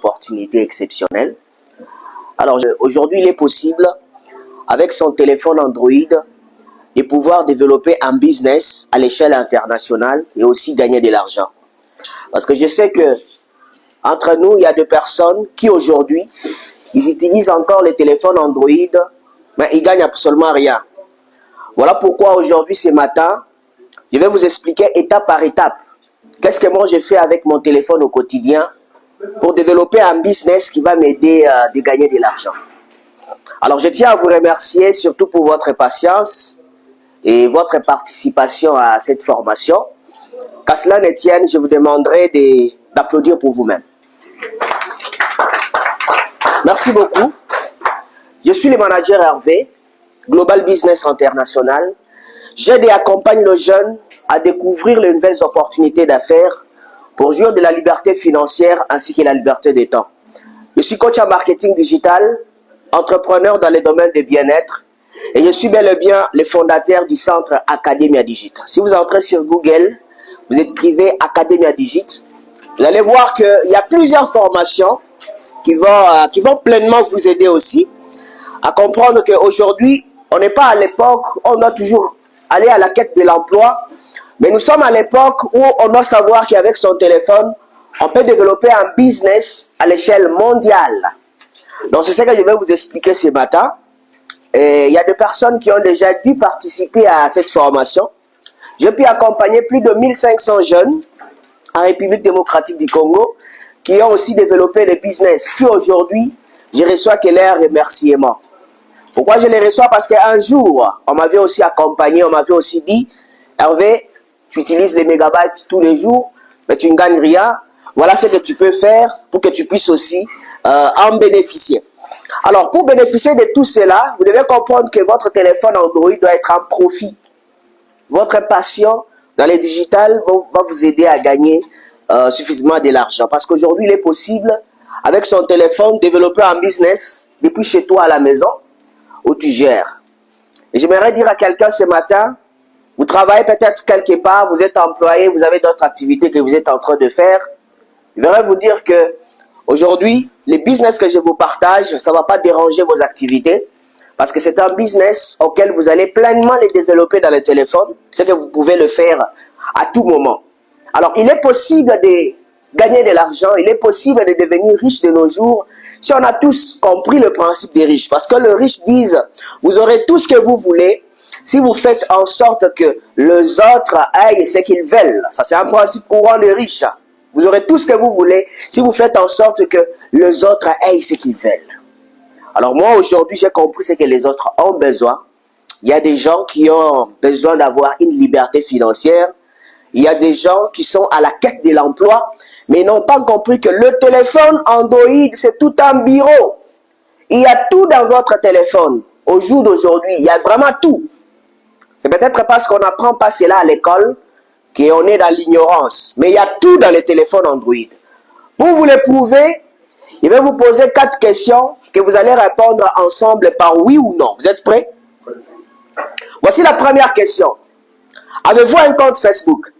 opportunités exceptionnelles. Alors aujourd'hui, il est possible, avec son téléphone Android, de pouvoir développer un business à l'échelle internationale et aussi gagner de l'argent. Parce que je sais que entre nous, il y a des personnes qui aujourd'hui, ils utilisent encore les téléphones Android, mais ils gagnent absolument rien. Voilà pourquoi aujourd'hui, ce matin, je vais vous expliquer étape par étape. Qu'est-ce que moi je fais avec mon téléphone au quotidien pour développer un business qui va m'aider à gagner de l'argent. Alors je tiens à vous remercier surtout pour votre patience et votre participation à cette formation. Qu'à cela ne tienne, je vous demanderai d'applaudir pour vous-même. Merci beaucoup. Je suis le manager Hervé, Global Business International. J'aide et accompagne le jeune à découvrir les nouvelles opportunités d'affaires pour jouir de la liberté financière ainsi que la liberté des temps. Je suis coach en marketing digital, entrepreneur dans les domaines de bien-être et je suis bel et bien le fondateur du centre Academia Digit. Si vous entrez sur Google, vous écrivez Academia Digit, vous allez voir qu'il y a plusieurs formations qui vont pleinement vous aider aussi à comprendre qu'aujourd'hui, on n'est pas à l'époque où on doit toujours aller à la quête de l'emploi, mais nous sommes à l'époque où on doit savoir qu'avec son téléphone, on peut développer un business à l'échelle mondiale. Donc c'est ce que je vais vous expliquer ce matin. Et il y a des personnes qui ont déjà dû participer à cette formation. J'ai pu accompagner plus de 1500 jeunes en République démocratique du Congo qui ont aussi développé des business qui aujourd'hui, je reçois que leurs remerciements. Pourquoi je les reçois? Parce qu'un jour, on m'avait aussi accompagné, on m'avait aussi dit, Hervé, tu utilises les mégabytes tous les jours, mais tu ne gagnes rien. Voilà ce que tu peux faire pour que tu puisses aussi en bénéficier. Alors, pour bénéficier de tout cela, vous devez comprendre que votre téléphone Android doit être un profit. Votre passion dans les digitales va vous aider à gagner suffisamment de l'argent. Parce qu'aujourd'hui, il est possible, avec son téléphone, développer un business depuis chez toi à la maison, où tu gères. Et j'aimerais dire à quelqu'un ce matin, vous travaillez peut-être quelque part, vous êtes employé, vous avez d'autres activités que vous êtes en train de faire. Je voudrais vous dire que aujourd'hui, les business que je vous partage, ça ne va pas déranger vos activités parce que c'est un business auquel vous allez pleinement les développer dans le téléphone. C'est que vous pouvez le faire à tout moment. Alors, il est possible de gagner de l'argent, il est possible de devenir riche de nos jours si on a tous compris le principe des riches. Parce que les riches disent, vous aurez tout ce que vous voulez si vous faites en sorte que les autres aient ce qu'ils veulent. Ça, c'est un principe courant des riches. Vous aurez tout ce que vous voulez si vous faites en sorte que les autres aient ce qu'ils veulent. Alors moi, aujourd'hui, j'ai compris ce que les autres ont besoin. Il y a des gens qui ont besoin d'avoir une liberté financière. Il y a des gens qui sont à la quête de l'emploi, mais n'ont pas compris que le téléphone Android, c'est tout un bureau. Il y a tout dans votre téléphone. Au jour d'aujourd'hui, il y a vraiment tout. C'est peut-être parce qu'on n'apprend pas cela à l'école qu'on est dans l'ignorance. Mais il y a tout dans les téléphones Android. Pour vous le prouver, je vais vous poser 4 questions que vous allez répondre ensemble par oui ou non. Vous êtes prêts? Voici la première question. Avez-vous un compte Facebook?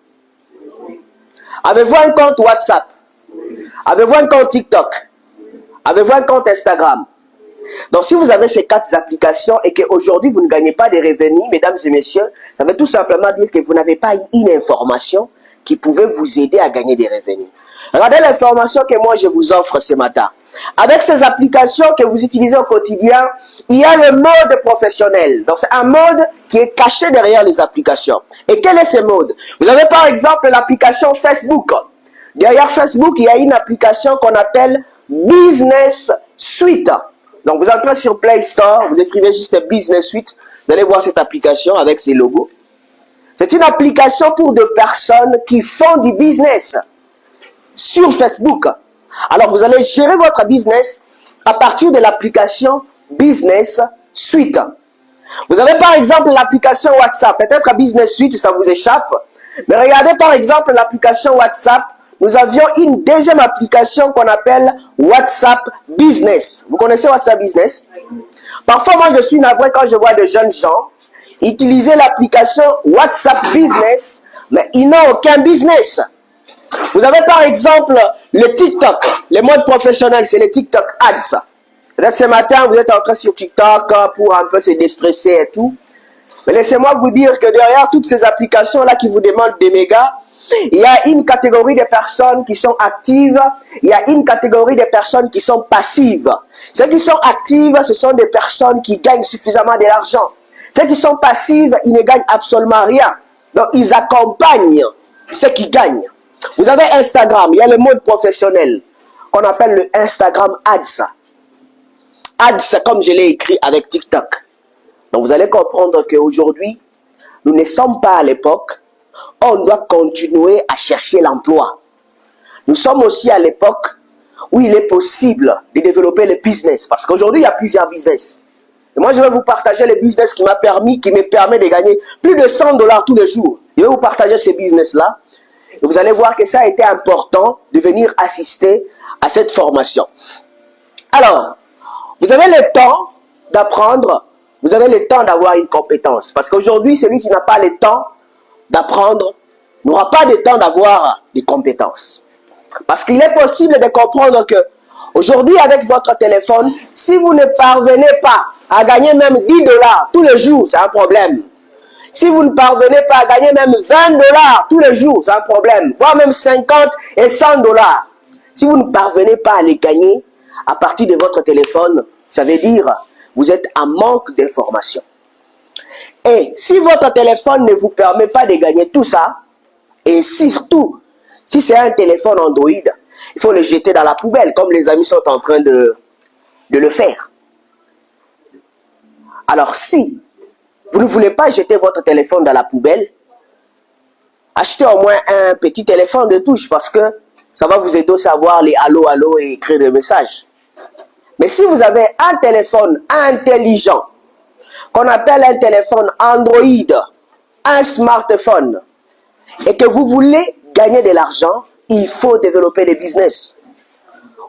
Avez-vous un compte WhatsApp? Avez-vous un compte TikTok? Avez-vous un compte Instagram? Donc, si vous avez ces 4 applications et qu'aujourd'hui, vous ne gagnez pas de revenus, mesdames et messieurs, ça veut tout simplement dire que vous n'avez pas une information qui pouvait vous aider à gagner des revenus. Regardez l'information que moi, je vous offre ce matin. Avec ces applications que vous utilisez au quotidien, il y a le mode professionnel. Donc, c'est un mode qui est caché derrière les applications. Et quel est ce mode? Vous avez par exemple l'application Facebook. Derrière Facebook, il y a une application qu'on appelle Business Suite. Donc, vous entrez sur Play Store, vous écrivez juste Business Suite, vous allez voir cette application avec ses logos. C'est une application pour des personnes qui font du business sur Facebook. Alors, vous allez gérer votre business à partir de l'application Business Suite. Vous avez par exemple l'application WhatsApp. Peut-être à Business Suite, ça vous échappe. Mais regardez par exemple l'application WhatsApp. Nous avions une deuxième application qu'on appelle WhatsApp Business. Vous connaissez WhatsApp Business? Parfois, moi, je suis navré quand je vois de jeunes gens utiliser l'application WhatsApp Business, mais ils n'ont aucun business. Vous avez par exemple le TikTok. Le mode professionnel, c'est le TikTok Ads. Là, ce matin, vous êtes entré sur TikTok pour un peu se déstresser et tout. Mais laissez-moi vous dire que derrière toutes ces applications-là qui vous demandent des mégas, il y a une catégorie de personnes qui sont actives, il y a une catégorie de personnes qui sont passives. Ceux qui sont actives, ce sont des personnes qui gagnent suffisamment de l'argent. Ceux qui sont passives, ils ne gagnent absolument rien. Donc, ils accompagnent ceux qui gagnent. Vous avez Instagram, il y a le mode professionnel qu'on appelle le Instagram Ads. Ads, comme je l'ai écrit avec TikTok. Donc, vous allez comprendre qu'aujourd'hui, nous ne sommes pas à l'époque. On doit continuer à chercher l'emploi. Nous sommes aussi à l'époque où il est possible de développer le business. Parce qu'aujourd'hui, il y a plusieurs business. Et moi, je vais vous partager le business qui me permet de gagner plus de 100 $ tous les jours. Je vais vous partager ce business-là. Et vous allez voir que ça a été important de venir assister à cette formation. Alors, vous avez le temps d'apprendre, vous avez le temps d'avoir une compétence. Parce qu'aujourd'hui, celui qui n'a pas le temps d'apprendre n'aura pas le temps d'avoir des compétences. Parce qu'il est possible de comprendre que aujourd'hui, avec votre téléphone, si vous ne parvenez pas à gagner même 10 $ tous les jours, c'est un problème. Si vous ne parvenez pas à gagner même 20 $ tous les jours, c'est un problème. Voire même 50 et 100 $. Si vous ne parvenez pas à les gagner à partir de votre téléphone, ça veut dire que vous êtes en manque d'informations. Et si votre téléphone ne vous permet pas de gagner tout ça, et surtout, si c'est un téléphone Android, il faut le jeter dans la poubelle, comme les amis sont en train de le faire. Alors si vous ne voulez pas jeter votre téléphone dans la poubelle, achetez au moins un petit téléphone de touche parce que ça va vous aider à voir les allô, allô et écrire des messages. Mais si vous avez un téléphone intelligent, qu'on appelle un téléphone Android, un smartphone, et que vous voulez gagner de l'argent, il faut développer des business.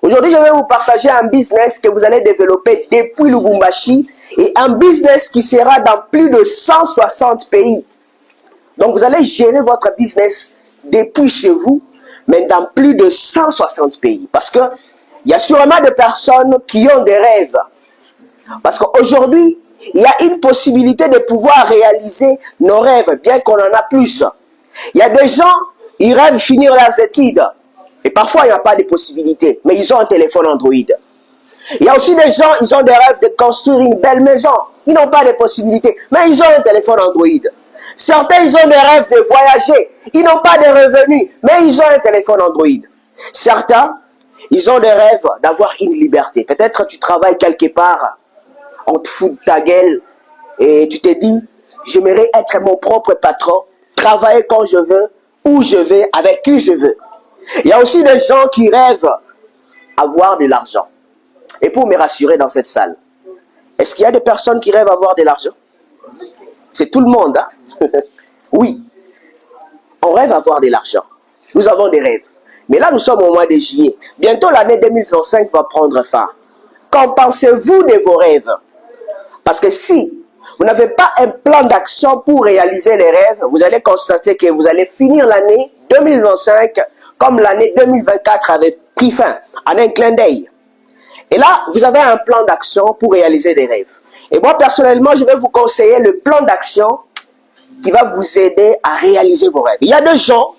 Aujourd'hui, je vais vous partager un business que vous allez développer depuis Lubumbashi et un business qui sera dans plus de 160 pays. Donc, vous allez gérer votre business depuis chez vous, mais dans plus de 160 pays. Parce que il y a sûrement des personnes qui ont des rêves. Parce qu'aujourd'hui, il y a une possibilité de pouvoir réaliser nos rêves, bien qu'on en a plus. Il y a des gens, ils rêvent finir leurs études. Et parfois, il n'y a pas de possibilité. Mais ils ont un téléphone Android. Il y a aussi des gens, ils ont des rêves de construire une belle maison. Ils n'ont pas de possibilité. Mais ils ont un téléphone Android. Certains, ils ont des rêves de voyager. Ils n'ont pas de revenus. Mais ils ont un téléphone Android. Certains, ils ont des rêves d'avoir une liberté. Peut-être tu travailles quelque part, on te fout de ta gueule et tu te dis, j'aimerais être mon propre patron, travailler quand je veux, où je veux, avec qui je veux. Il y a aussi des gens qui rêvent avoir de l'argent. Et pour me rassurer dans cette salle, est-ce qu'il y a des personnes qui rêvent avoir de l'argent? C'est tout le monde, hein? Oui, on rêve avoir de l'argent. Nous avons des rêves. Mais là, nous sommes au mois de juillet. Bientôt, l'année 2025 va prendre fin. Qu'en pensez-vous de vos rêves? Parce que si vous n'avez pas un plan d'action pour réaliser les rêves, vous allez constater que vous allez finir l'année 2025 comme l'année 2024 avait pris fin, en un clin d'œil. Et là, vous avez un plan d'action pour réaliser des rêves. Et moi, personnellement, je vais vous conseiller le plan d'action qui va vous aider à réaliser vos rêves. Il y a des gens,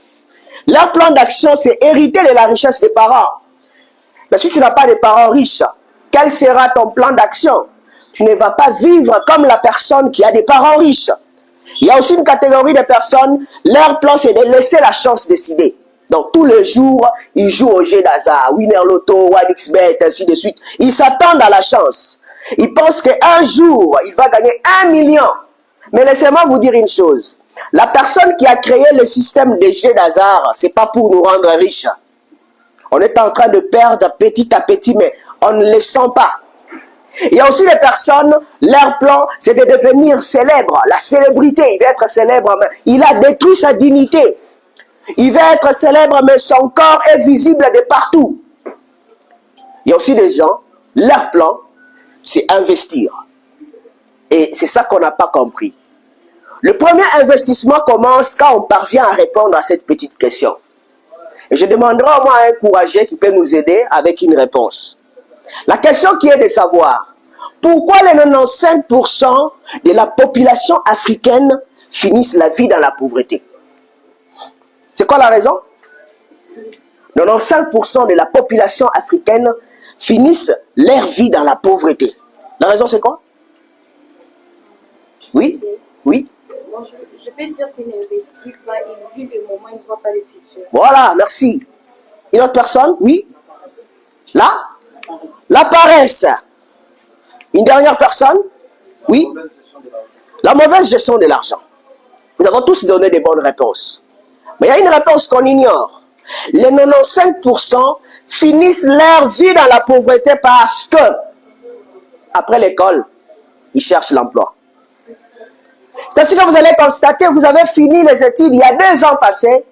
leur plan d'action, c'est hériter de la richesse des parents. Mais si tu n'as pas de parents riches, quel sera ton plan d'action? Tu ne vas pas vivre comme la personne qui a des parents riches. Il y a aussi une catégorie de personnes, leur plan, c'est de laisser la chance décider. Donc, tous les jours, ils jouent au jeu d'hasard, Winner Lotto, 1xBet, ainsi de suite. Ils s'attendent à la chance. Ils pensent qu'un jour, il va gagner 1 million. Mais laissez-moi vous dire une chose. La personne qui a créé le système de jeux d'hasard, ce n'est pas pour nous rendre riches. On est en train de perdre petit à petit, mais on ne le sent pas. Il y a aussi des personnes, leur plan, c'est de devenir célèbre. La célébrité, il veut être célèbre, mais il a détruit sa dignité. Il veut être célèbre, mais son corps est visible de partout. Il y a aussi des gens, leur plan, c'est investir. Et c'est ça qu'on n'a pas compris. Le premier investissement commence quand on parvient à répondre à cette petite question. Et je demanderai au moins à un courageux qui peut nous aider avec une réponse. La question qui est de savoir, pourquoi les 95% de la population africaine finissent la vie dans la pauvreté? C'est quoi la raison? 95% de la population africaine finissent leur vie dans la pauvreté. La raison c'est quoi? Oui? Oui? Bon, je peux dire qu'il n'investit pas, il vit le moment, il ne voit pas le futur. Voilà, merci. Une autre personne? Oui? Là? La paresse. Une dernière personne? Oui? La mauvaise gestion de l'argent. Nous avons tous donné des bonnes réponses. Mais il y a une réponse qu'on ignore. Les 95% finissent leur vie dans la pauvreté parce que, après l'école, ils cherchent l'emploi. C'est ainsi que vous allez constater, vous avez fini les études il y a 2 ans passés,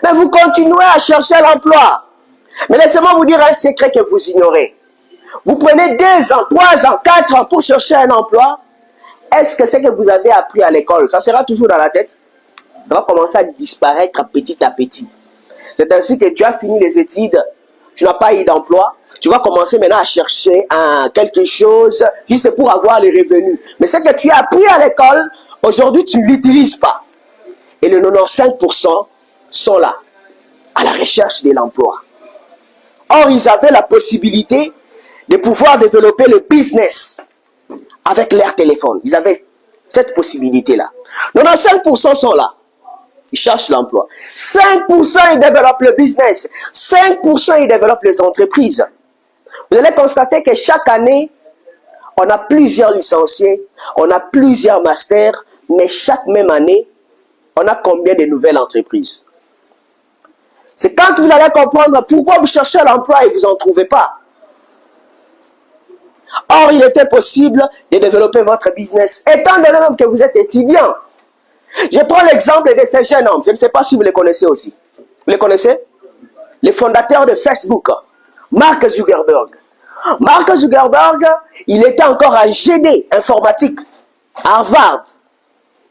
mais vous continuez à chercher l'emploi. Mais laissez-moi vous dire un secret que vous ignorez. Vous prenez 2 ans, 3 ans, 4 ans pour chercher un emploi. Est-ce que c'est que vous avez appris à l'école, ça sera toujours dans la tête? Ça va commencer à disparaître petit à petit. C'est ainsi que tu as fini les études, tu n'as pas eu d'emploi, tu vas commencer maintenant à chercher quelque chose juste pour avoir les revenus. Mais ce que tu as appris à l'école, aujourd'hui tu ne l'utilises pas. Et les 95% sont là, à la recherche de l'emploi. Or, ils avaient la possibilité de pouvoir développer le business avec leur téléphone. Ils avaient cette possibilité-là. 95% sont là. Ils cherchent l'emploi. 5% ils développent le business. 5% ils développent les entreprises. Vous allez constater que chaque année, on a plusieurs licenciés, on a plusieurs masters, mais chaque même année, on a combien de nouvelles entreprises? C'est quand vous allez comprendre pourquoi vous cherchez l'emploi et vous n'en trouvez pas. Or, il était possible de développer votre business, étant donné même que vous êtes étudiant. Je prends l'exemple de ces jeunes hommes. Je ne sais pas si vous les connaissez aussi. Vous les connaissez? Les fondateurs de Facebook, Mark Zuckerberg. Mark Zuckerberg, il était encore un GD informatique à Harvard.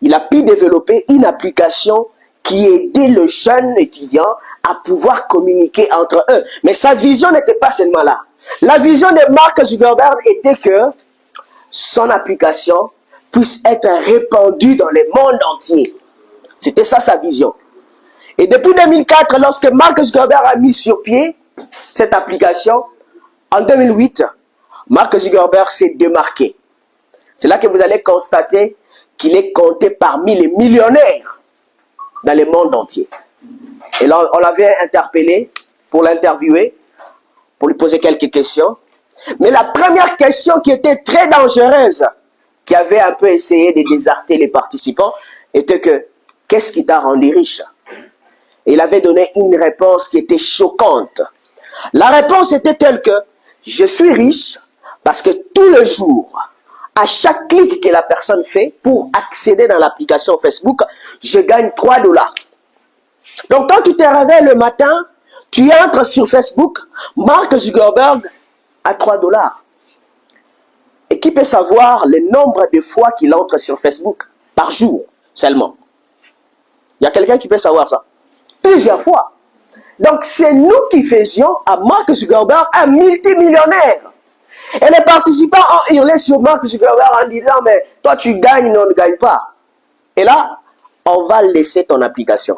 Il a pu développer une application qui aidait le jeune étudiant à pouvoir communiquer entre eux. Mais sa vision n'était pas seulement là. La vision de Mark Zuckerberg était que son application puisse être répandue dans le monde entier. C'était ça sa vision. Et depuis 2004, lorsque Mark Zuckerberg a mis sur pied cette application, en 2008, Mark Zuckerberg s'est démarqué. C'est là que vous allez constater qu'il est compté parmi les millionnaires dans le monde entier. Et là, on l'avait interpellé pour l'interviewer, pour lui poser quelques questions. Mais la première question qui était très dangereuse, qui avait un peu essayé de désarter les participants, était que, qu'est-ce qui t'a rendu riche? Et il avait donné une réponse qui était choquante. La réponse était telle que, je suis riche parce que tous les jours, à chaque clic que la personne fait pour accéder dans l'application Facebook, je gagne 3 $. Donc quand tu te réveilles le matin, tu entres sur Facebook, Mark Zuckerberg a 3 $. Et qui peut savoir le nombre de fois qu'il entre sur Facebook par jour seulement? Il y a quelqu'un qui peut savoir ça? Plusieurs fois. Donc c'est nous qui faisions à Mark Zuckerberg un multimillionnaire. Et les participants ont hurlé sur Mark Zuckerberg en disant, mais toi tu gagnes, nous on ne gagne pas. Et là, on va laisser ton application.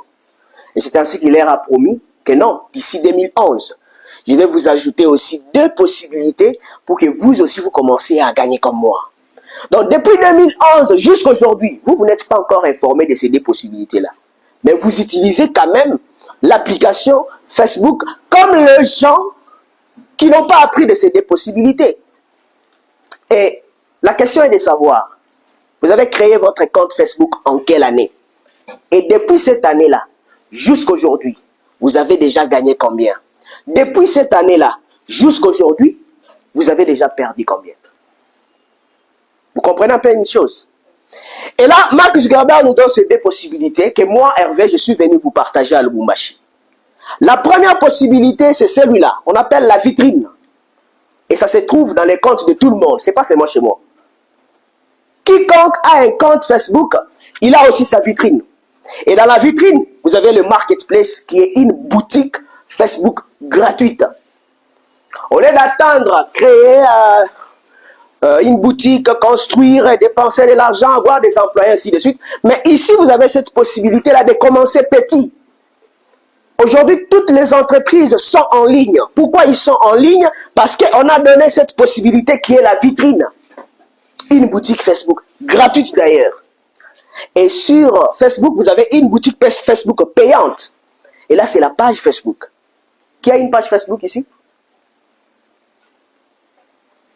Et c'est ainsi qu'il leur a promis que non, d'ici 2011, je vais vous ajouter aussi 2 possibilités pour que vous aussi vous commenciez à gagner comme moi. Donc depuis 2011 jusqu'à aujourd'hui, vous n'êtes pas encore informé de ces 2 possibilités-là. Mais vous utilisez quand même l'application Facebook comme les gens qui n'ont pas appris de ces 2 possibilités. Et la question est de savoir, vous avez créé votre compte Facebook en quelle année? Et depuis cette année-là, jusqu'à aujourd'hui, vous avez déjà gagné combien? Depuis cette année-là, jusqu'à aujourd'hui, vous avez déjà perdu combien? Vous comprenez un peu une chose? Et là, Mark Zuckerberg nous donne ces 2 possibilités que moi, Hervé, je suis venu vous partager à Lubumbashi. La première possibilité, c'est celui-là. On appelle la vitrine. Et ça se trouve dans les comptes de tout le monde. Ce n'est pas seulement chez moi. Quiconque a un compte Facebook, il a aussi sa vitrine. Et dans la vitrine, vous avez le marketplace qui est une boutique Facebook gratuite. Au lieu d'attendre, créer une boutique, construire, dépenser de l'argent, avoir des employés, ainsi de suite. Mais ici, vous avez cette possibilité-là de commencer petit. Aujourd'hui, toutes les entreprises sont en ligne. Pourquoi ils sont en ligne? Parce qu'on a donné cette possibilité qui est la vitrine. Une boutique Facebook, gratuite d'ailleurs. Et sur Facebook, vous avez une boutique Facebook payante. Et là, c'est la page Facebook. Qui a une page Facebook ici?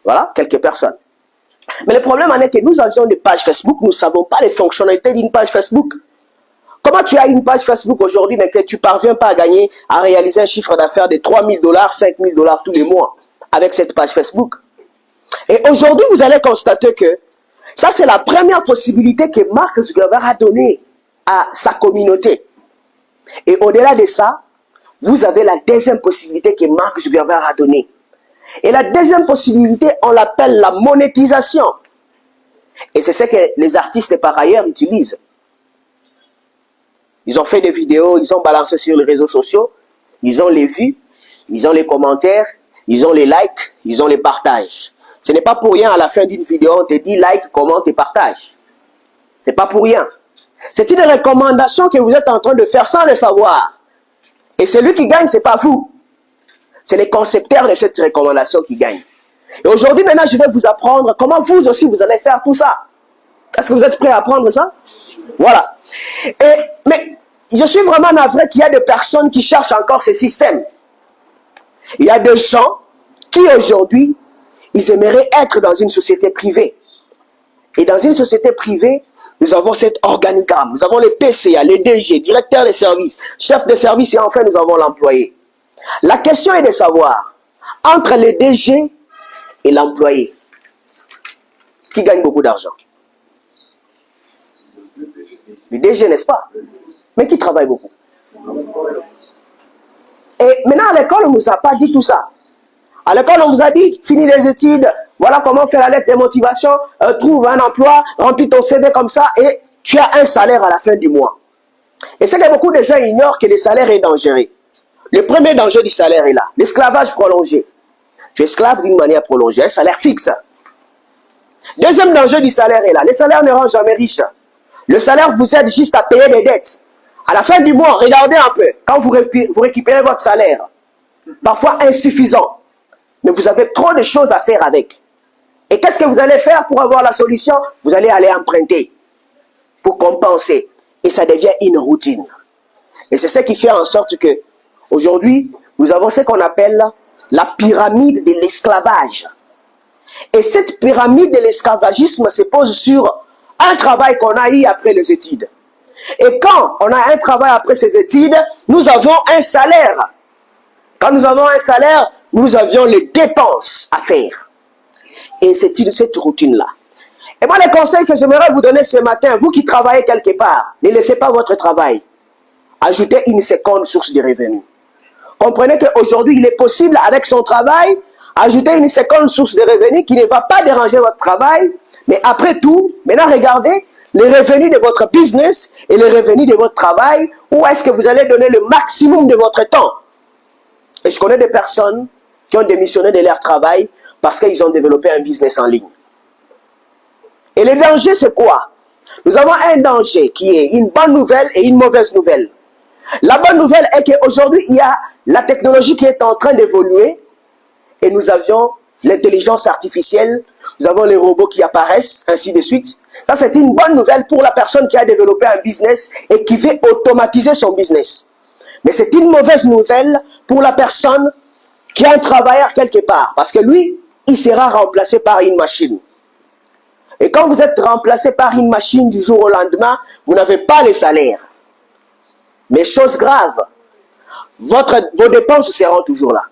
Voilà, quelques personnes. Mais le problème en est que nous avions des pages Facebook, nous ne savons pas les fonctionnalités d'une page Facebook. Comment tu as une page Facebook aujourd'hui, mais que tu ne parviens pas à gagner, à réaliser un chiffre d'affaires de 3 000 $, 5 000 $ tous les mois avec cette page Facebook? Et aujourd'hui, vous allez constater que ça, c'est la première possibilité que Mark Zuckerberg a donnée à sa communauté. Et au-delà de ça, vous avez la deuxième possibilité que Mark Zuckerberg a donnée. Et la deuxième possibilité, on l'appelle la monétisation. Et c'est ce que les artistes par ailleurs utilisent. Ils ont fait des vidéos, ils ont balancé sur les réseaux sociaux, ils ont les vues, ils ont les commentaires, ils ont les likes, ils ont les partages. Ce n'est pas pour rien à la fin d'une vidéo, on te dit like, commente et partage. Ce n'est pas pour rien. C'est une recommandation que vous êtes en train de faire sans le savoir. Et celui qui gagne, ce n'est pas vous. C'est les concepteurs de cette recommandation qui gagnent. Et aujourd'hui, maintenant, je vais vous apprendre comment vous aussi, vous allez faire tout ça. Est-ce que vous êtes prêts à apprendre ça? Voilà. Mais je suis vraiment navré qu'il y a des personnes qui cherchent encore ces systèmes. Il y a des gens qui aujourd'hui, ils aimeraient être dans une société privée. Et dans une société privée, nous avons cet organigramme. Nous avons les PCA, les DG, directeurs de services, chefs de service et enfin nous avons l'employé. La question est de savoir, entre les DG et l'employé, qui gagne beaucoup d'argent? Le DG, n'est-ce pas? Mais qui travaille beaucoup? Et maintenant, à l'école, on ne nous a pas dit tout ça. À l'école, on vous a dit, finis les études, voilà comment faire la lettre de motivation, trouve un emploi, remplis ton CV comme ça, et tu as un salaire à la fin du mois. Et c'est que beaucoup de gens ignorent que le salaire est dangereux. Le premier danger du salaire est là, l'esclavage prolongé. Tu es esclave d'une manière prolongée, un salaire fixe. Deuxième danger du salaire est là, le salaire ne rend jamais riche. Le salaire vous aide juste à payer des dettes. À la fin du mois, regardez un peu, quand vous récupérez votre salaire, parfois insuffisant, mais vous avez trop de choses à faire avec. Et qu'est-ce que vous allez faire pour avoir la solution? Vous allez aller emprunter pour compenser. Et ça devient une routine. Et c'est ce qui fait en sorte que, aujourd'hui, nous avons ce qu'on appelle la pyramide de l'esclavage. Et cette pyramide de l'esclavagisme se pose sur un travail qu'on a eu après les études. Et quand on a un travail après ces études, nous avons un salaire. Quand nous avons un salaire, nous avions les dépenses à faire. Et c'est cette routine-là. Et moi, le conseil que j'aimerais vous donner ce matin, vous qui travaillez quelque part, ne laissez pas votre travail. Ajoutez une seconde source de revenus. Comprenez qu'aujourd'hui, il est possible, avec son travail, ajouter une seconde source de revenus qui ne va pas déranger votre travail. Mais après tout, maintenant regardez les revenus de votre business et les revenus de votre travail. Où est-ce que vous allez donner le maximum de votre temps? Et je connais des personnes qui ont démissionné de leur travail parce qu'ils ont développé un business en ligne. Et le danger, c'est quoi? Nous avons un danger qui est une bonne nouvelle et une mauvaise nouvelle. La bonne nouvelle est qu'aujourd'hui, il y a la technologie qui est en train d'évoluer et nous avions l'intelligence artificielle, nous avons les robots qui apparaissent, ainsi de suite. Ça, c'est une bonne nouvelle pour la personne qui a développé un business et qui veut automatiser son business. Mais c'est une mauvaise nouvelle pour la personne qui a un travailleur quelque part. Parce que lui, il sera remplacé par une machine. Et quand vous êtes remplacé par une machine du jour au lendemain, vous n'avez pas les salaires. Mais chose grave, vos dépenses seront toujours là.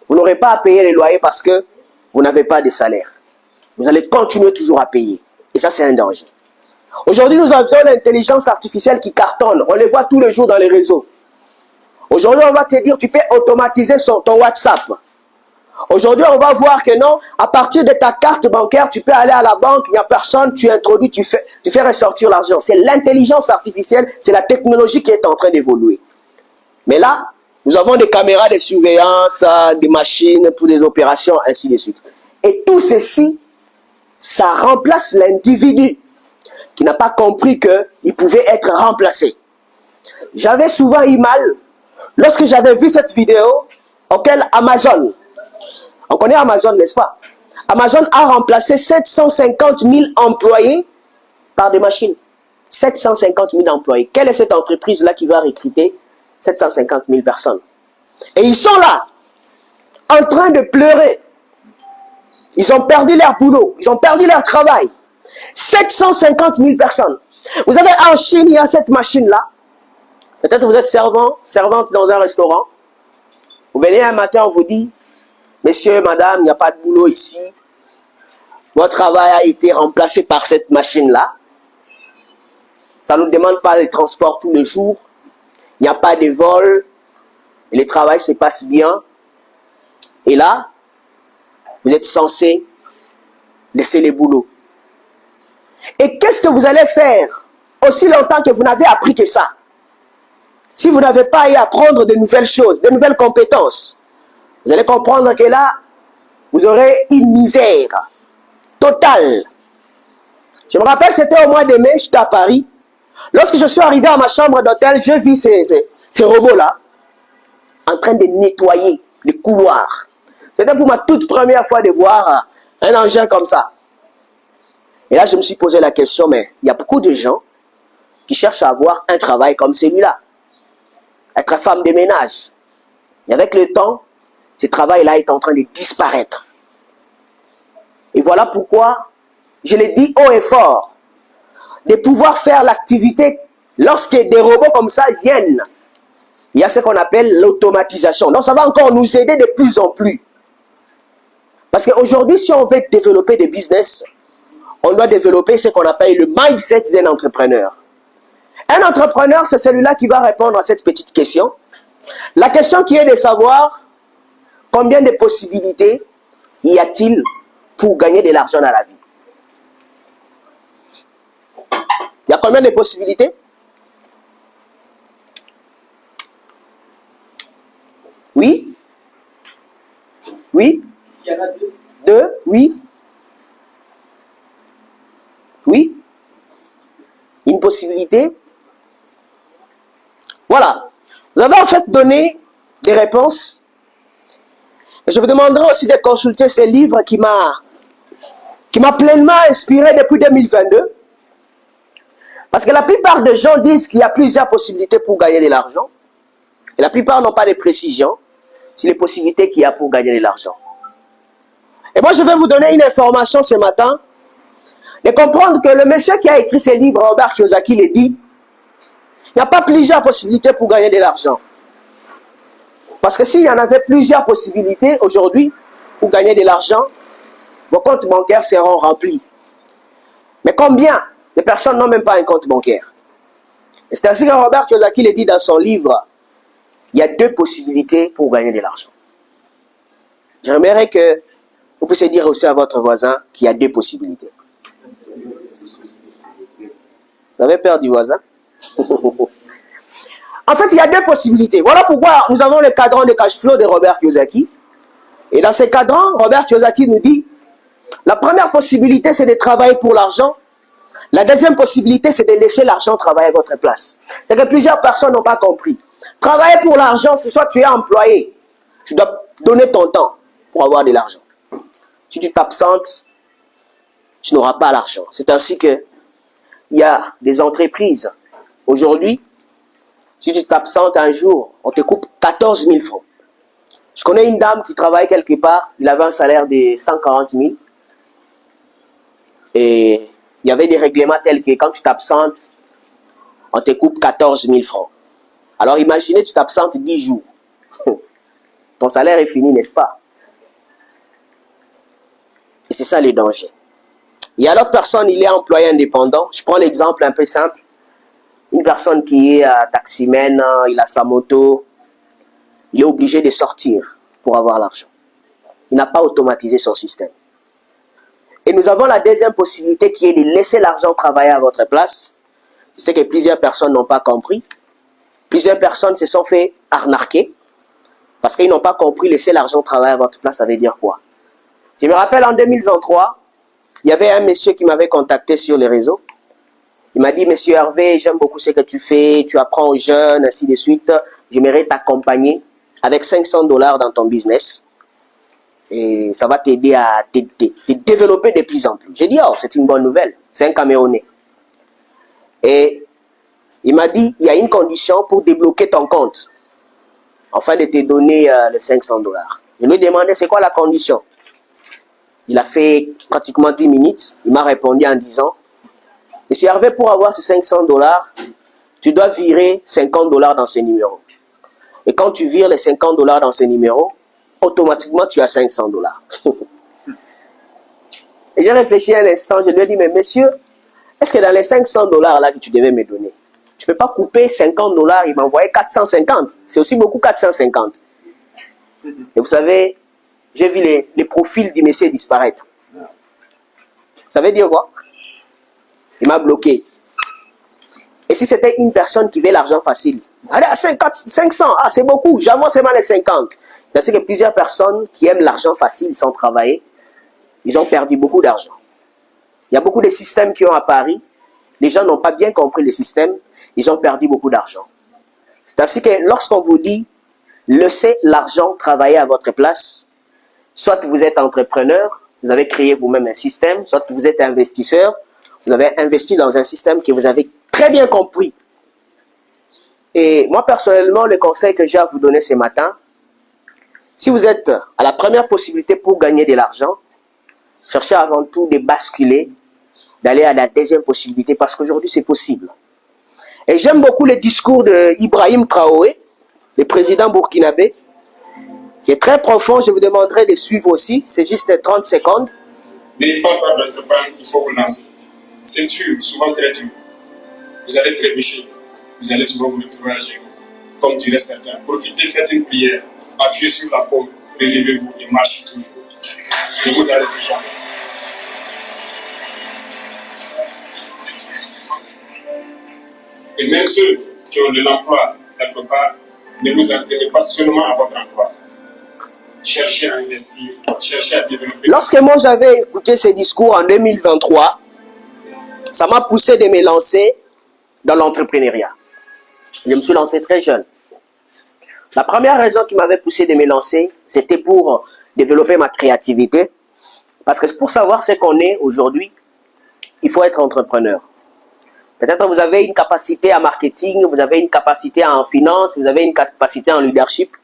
Vous n'aurez pas à payer les loyers parce que vous n'avez pas de salaire. Vous allez continuer toujours à payer. Et ça, c'est un danger. Aujourd'hui, nous avions l'intelligence artificielle qui cartonne. On les voit tous les jours dans les réseaux. Aujourd'hui, on va te dire, tu peux automatiser ton WhatsApp. Aujourd'hui, on va voir que non, à partir de ta carte bancaire, tu peux aller à la banque, il n'y a personne, tu introduis, tu fais ressortir l'argent. C'est l'intelligence artificielle, c'est la technologie qui est en train d'évoluer. Mais là, Nous avons des caméras de surveillance, des machines pour des opérations, ainsi de suite. Et tout ceci, ça remplace l'individu qui n'a pas compris qu'il pouvait être remplacé. J'avais souvent eu mal lorsque j'avais vu cette vidéo auquel Amazon, on connaît Amazon, n'est-ce pas? Amazon a remplacé 750 000 employés par des machines. 750 000 employés. Quelle est cette entreprise-là qui va recruter 750 000 personnes? Et ils sont là, en train de pleurer. Ils ont perdu leur boulot, ils ont perdu leur travail. 750 000 personnes. Vous avez en Chine, il y a cette machine-là. Peut-être vous êtes servante dans un restaurant. Vous venez un matin, on vous dit, messieurs, madame, il n'y a pas de boulot ici. Votre travail a été remplacé par cette machine-là. Ça ne nous demande pas les transports tous les jours. Il n'y a pas de vol. Et le travail se passe bien. Et là, vous êtes censé laisser les boulots. Et qu'est-ce que vous allez faire aussi longtemps que vous n'avez appris que ça? Si vous n'avez pas à y apprendre de nouvelles choses, de nouvelles compétences, vous allez comprendre que là, vous aurez une misère totale. Je me rappelle, c'était au mois de mai, j'étais à Paris. Lorsque je suis arrivé à ma chambre d'hôtel, j'ai vu ces robots-là en train de nettoyer les couloirs. C'était pour ma toute première fois de voir un engin comme ça. Et là, je me suis posé la question, mais il y a beaucoup de gens qui cherchent à avoir un travail comme celui-là. Être femme de ménage. Et avec le temps, ce travail-là est en train de disparaître. Et voilà pourquoi, je l'ai dit haut et fort, de pouvoir faire l'activité lorsque des robots comme ça viennent. Il y a ce qu'on appelle l'automatisation. Donc ça va encore nous aider de plus en plus. Parce qu'aujourd'hui, si on veut développer des business, on doit développer ce qu'on appelle le mindset d'un entrepreneur. Un entrepreneur, c'est celui-là qui va répondre à cette petite question. La question qui est de savoir combien de possibilités y a-t-il pour gagner de l'argent dans la vie. Il y a combien de possibilités? Oui? Oui? Il y en a deux. Deux? Oui? Oui? Une possibilité? Voilà. Vous avez en fait donné des réponses. Je vous demanderai aussi de consulter ce livre qui m'a pleinement inspiré depuis 2022. Parce que la plupart des gens disent qu'il y a plusieurs possibilités pour gagner de l'argent. Et la plupart n'ont pas de précision sur les possibilités qu'il y a pour gagner de l'argent. Et moi, je vais vous donner une information ce matin, de comprendre que le monsieur qui a écrit ce livre, Robert Kiyosaki, le dit, il n'y a pas plusieurs possibilités pour gagner de l'argent. Parce que s'il y en avait plusieurs possibilités aujourd'hui pour gagner de l'argent, vos comptes bancaires seront remplis. Mais combien de personnes n'ont même pas un compte bancaire? Et c'est ainsi que Robert Kiyosaki le dit dans son livre, il y a deux possibilités pour gagner de l'argent. J'aimerais que vous puissiez dire aussi à votre voisin qu'il y a deux possibilités. Vous avez peur du voisin? En fait, il y a deux possibilités. Voilà pourquoi nous avons le cadran de cash flow de Robert Kiyosaki. Et dans ce cadran, Robert Kiyosaki nous dit, la première possibilité, c'est de travailler pour l'argent. La deuxième possibilité, c'est de laisser l'argent travailler à votre place. C'est que plusieurs personnes n'ont pas compris. Travailler pour l'argent, c'est soit tu es employé, tu dois donner ton temps pour avoir de l'argent. Si tu t'absentes, tu n'auras pas l'argent. C'est ainsi que il y a des entreprises. Aujourd'hui, si tu t'absentes un jour, on te coupe 14 000 francs. Je connais une dame qui travaille quelque part, il avait un salaire de 140 000. Et il y avait des règlements tels que quand tu t'absentes, on te coupe 14 000 francs. Alors imaginez, tu t'absentes 10 jours. Ton salaire est fini, n'est-ce pas? Et c'est ça les dangers. Il y a l'autre personne, il est employé indépendant. Je prends l'exemple un peu simple. Une personne qui est taximène, il a sa moto, il est obligé de sortir pour avoir l'argent. Il n'a pas automatisé son système. Et nous avons la deuxième possibilité qui est de laisser l'argent travailler à votre place. C'est ce que plusieurs personnes n'ont pas compris. Plusieurs personnes se sont fait arnaquer Parce qu'ils n'ont pas compris, laisser l'argent travailler à votre place, ça veut dire quoi? Je me rappelle en 2023, il y avait un monsieur qui m'avait contacté sur les réseaux. Il m'a dit, monsieur Hervé, j'aime beaucoup ce que tu fais, tu apprends aux jeunes, ainsi de suite. J'aimerais t'accompagner avec 500 $ dans ton business. Et ça va t'aider à te développer de plus en plus. J'ai dit, oh, c'est une bonne nouvelle. C'est un Camerounais. Et il m'a dit, il y a une condition pour débloquer ton compte. Afin de te donner les 500 $. Je lui ai demandé, c'est quoi la condition? Il a fait pratiquement 10 minutes. Il m'a répondu en disant, monsieur Hervé, pour avoir ces 500 $, tu dois virer 50 $ dans ces numéros. Et quand tu vires les 50 $ dans ces numéros, automatiquement, tu as 500 $. Et j'ai réfléchi un instant, je lui ai dit, mais monsieur, est-ce que dans les 500 $ là que tu devais me donner, tu ne peux pas couper 50 $, il m'a envoyé 450. C'est aussi beaucoup 450. Et vous savez, j'ai vu les profils du monsieur disparaître. Ça veut dire quoi? Il m'a bloqué. Et si c'était une personne qui veut l'argent facile, allez, 500, ah, c'est beaucoup, j'avance seulement les 50. C'est que plusieurs personnes qui aiment l'argent facile sans travailler, ils ont perdu beaucoup d'argent. Il y a beaucoup de systèmes qui ont apparu. Les gens n'ont pas bien compris le système. Ils ont perdu beaucoup d'argent. C'est ainsi que lorsqu'on vous dit, laissez l'argent travailler à votre place, soit vous êtes entrepreneur, vous avez créé vous-même un système, soit vous êtes investisseur, vous avez investi dans un système que vous avez très bien compris. Et moi, personnellement, le conseil que j'ai à vous donner ce matin, si vous êtes à la première possibilité pour gagner de l'argent, cherchez avant tout de basculer, d'aller à la deuxième possibilité, parce qu'aujourd'hui, c'est possible. Et j'aime beaucoup le discours d'Ibrahim Traoré, le président burkinabé, qui est très profond. Je vous demanderai de suivre aussi. C'est juste 30 secondes. N'ayez pas peur d'entreprendre, il faut vous lancer. C'est dur, souvent très dur. Vous allez trébucher. Vous allez souvent vous retrouver à gérer. Comme diraient certains. Profitez, faites une prière. Appuyez sur la paume. Relevez-vous et marchez toujours. Et vous allez jamais. Et même ceux qui ont de l'emploi quelque part, ne vous attirez pas seulement à votre emploi. Cherchez à investir, cherchez à développer. Lorsque moi j'avais écouté ces discours en 2023, ça m'a poussé de me lancer dans l'entrepreneuriat. Je me suis lancé très jeune. La première raison qui m'avait poussé de me lancer, c'était pour développer ma créativité. Parce que pour savoir ce qu'on est aujourd'hui, il faut être entrepreneur. Peut-être que vous avez une capacité en marketing, vous avez une capacité en finance, vous avez une capacité en leadership.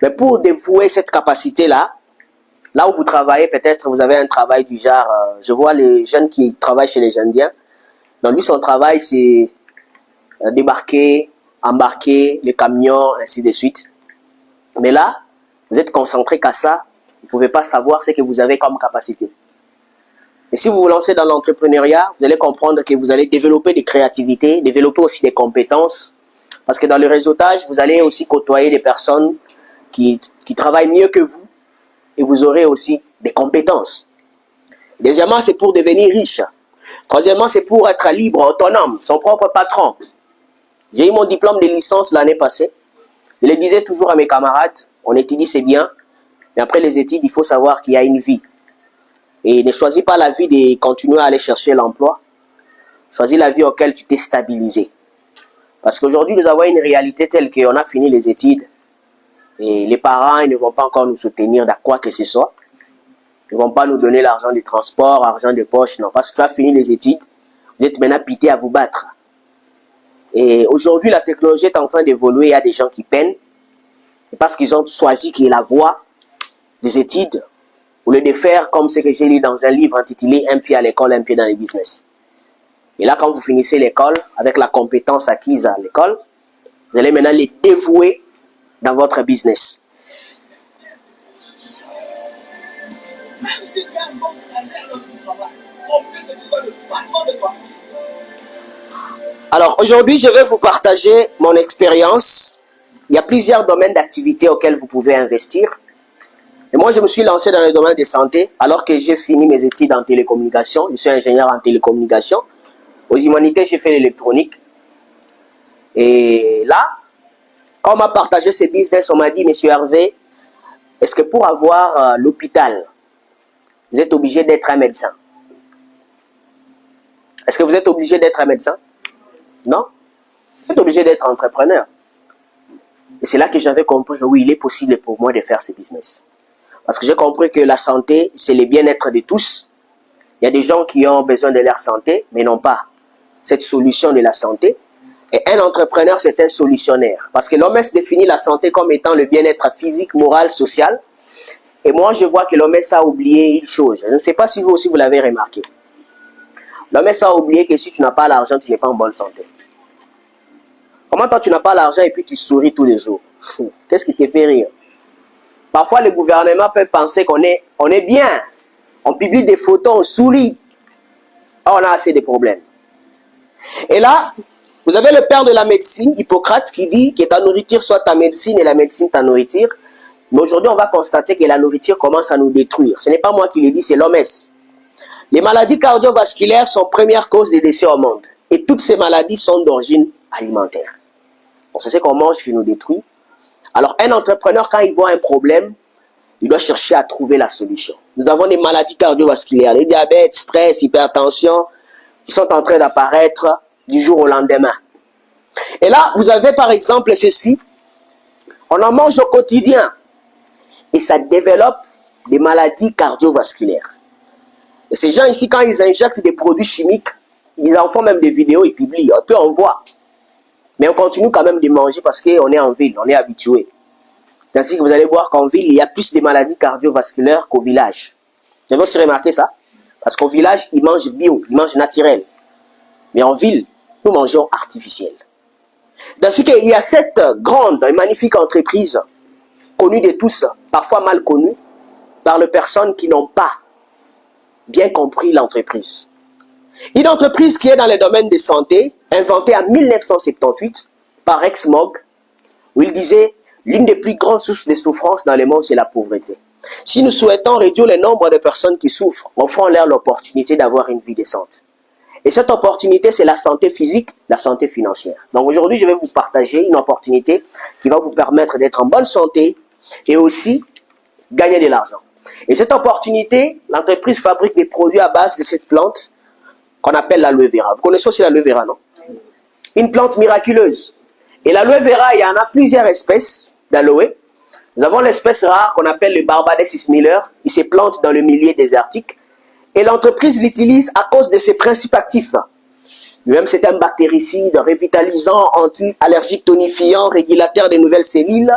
Mais pour dévouer cette capacité-là, là où vous travaillez, peut-être vous avez un travail du genre, je vois les jeunes qui travaillent chez les Indiens. Donc lui, son travail, c'est débarquer, embarquer les camions, ainsi de suite. Mais là, vous êtes concentré qu'à ça, vous ne pouvez pas savoir ce que vous avez comme capacité. Et si vous vous lancez dans l'entrepreneuriat, vous allez comprendre que vous allez développer des créativités, développer aussi des compétences. Parce que dans le réseautage, vous allez aussi côtoyer des personnes qui travaillent mieux que vous et vous aurez aussi des compétences. Deuxièmement, c'est pour devenir riche. Troisièmement, c'est pour être libre, autonome, son propre patron. J'ai eu mon diplôme de licence l'année passée. Je le disais toujours à mes camarades, on étudie c'est bien, mais après les études, il faut savoir qu'il y a une vie. Et ne choisis pas la vie de continuer à aller chercher l'emploi. Choisis la vie auquel tu t'es stabilisé. Parce qu'aujourd'hui, nous avons une réalité telle qu'on a fini les études. Et les parents ils ne vont pas encore nous soutenir dans quoi que ce soit. Ils ne vont pas nous donner l'argent du transport, l'argent de poche. Non, parce que tu as fini les études. Vous êtes maintenant pité à vous battre. Et aujourd'hui, la technologie est en train d'évoluer. Il y a des gens qui peinent. Parce qu'ils ont choisi que la voie des études, au lieu de faire comme ce que j'ai lu dans un livre intitulé « Un pied à l'école, un pied dans le business ». Et là, quand vous finissez l'école, avec la compétence acquise à l'école, vous allez maintenant les dévouer dans votre business. Même si tu as un bon salaire dans ton travail, faut que tu sois le patron de toi. Alors, aujourd'hui, je vais vous partager mon expérience. Il y a plusieurs domaines d'activité auxquels vous pouvez investir. Et moi, je me suis lancé dans le domaine de santé alors que j'ai fini mes études en télécommunication. Je suis ingénieur en télécommunication. Aux humanités, j'ai fait l'électronique. Et là, Quand on m'a partagé ces business, on m'a dit, Monsieur Hervé, est-ce que pour avoir l'hôpital, vous êtes obligé d'être un médecin? Est-ce que vous êtes obligé d'être un médecin? Non. Vous êtes obligé d'être entrepreneur. Et c'est là que j'avais compris que oui, il est possible pour moi de faire ce business. Parce que j'ai compris que la santé, c'est le bien-être de tous. Il y a des gens qui ont besoin de leur santé, mais n'ont pas cette solution de la santé. Et un entrepreneur, c'est un solutionnaire. Parce que l'OMS définit la santé comme étant le bien-être physique, moral, social. Et moi, je vois que l'OMS a oublié une chose. Je ne sais pas si vous aussi vous l'avez remarqué. L'OMS a oublié que si tu n'as pas l'argent, tu n'es pas en bonne santé. Comment toi, tu n'as pas l'argent et puis tu souris tous les jours? Qu'est-ce qui te fait rire? Parfois, le gouvernement peut penser qu'on est bien. On publie des photos, on sourit. Oh, on a assez de problèmes. Et là, vous avez le père de la médecine, Hippocrate, qui dit que ta nourriture soit ta médecine et la médecine ta nourriture. Mais aujourd'hui, on va constater que la nourriture commence à nous détruire. Ce n'est pas moi qui l'ai dit, c'est l'OMS. Les maladies cardiovasculaires sont première cause de décès au monde. Et toutes ces maladies sont d'origine alimentaire. Donc, c'est ce qu'on mange qui nous détruit. Alors, un entrepreneur, quand il voit un problème, il doit chercher à trouver la solution. Nous avons des maladies cardiovasculaires, les diabètes, stress, hypertension, qui sont en train d'apparaître du jour au lendemain. Et là, vous avez par exemple ceci. On en mange au quotidien. Et ça développe des maladies cardiovasculaires. Et ces gens ici, quand ils injectent des produits chimiques, ils en font même des vidéos et publient. Et puis on voit. Mais on continue quand même de manger parce qu'on est en ville, on est habitué. Ainsi que vous allez voir qu'en ville, il y a plus de maladies cardiovasculaires qu'au village. Vous avez aussi remarqué ça? Parce qu'au village, ils mangent bio, ils mangent naturel. Mais en ville, nous mangeons artificiel. Ainsi qu'il y a cette grande et magnifique entreprise, connue de tous, parfois mal connue, par les personnes qui n'ont pas bien compris l'entreprise. Une entreprise qui est dans le domaine de santé, inventée en 1978 par Rex Mogg, où il disait « L'une des plus grandes sources de souffrance dans le monde, c'est la pauvreté. Si nous souhaitons réduire le nombre de personnes qui souffrent, offrons-leur l'opportunité d'avoir une vie décente. » Et cette opportunité, c'est la santé physique, la santé financière. Donc aujourd'hui, je vais vous partager une opportunité qui va vous permettre d'être en bonne santé et aussi gagner de l'argent. Et cette opportunité, l'entreprise fabrique des produits à base de cette plante qu'on appelle l'aloe vera. Vous connaissez aussi l'aloe vera, non? Une plante miraculeuse. Et l'aloe vera, il y en a plusieurs espèces d'aloe. Nous avons l'espèce rare qu'on appelle le Barbadensis Miller. Il se plante dans le milieu désertique. Et l'entreprise l'utilise à cause de ses principes actifs. Lui-même, c'est un bactéricide, revitalisant, anti-allergique, tonifiant, régulateur des nouvelles cellules.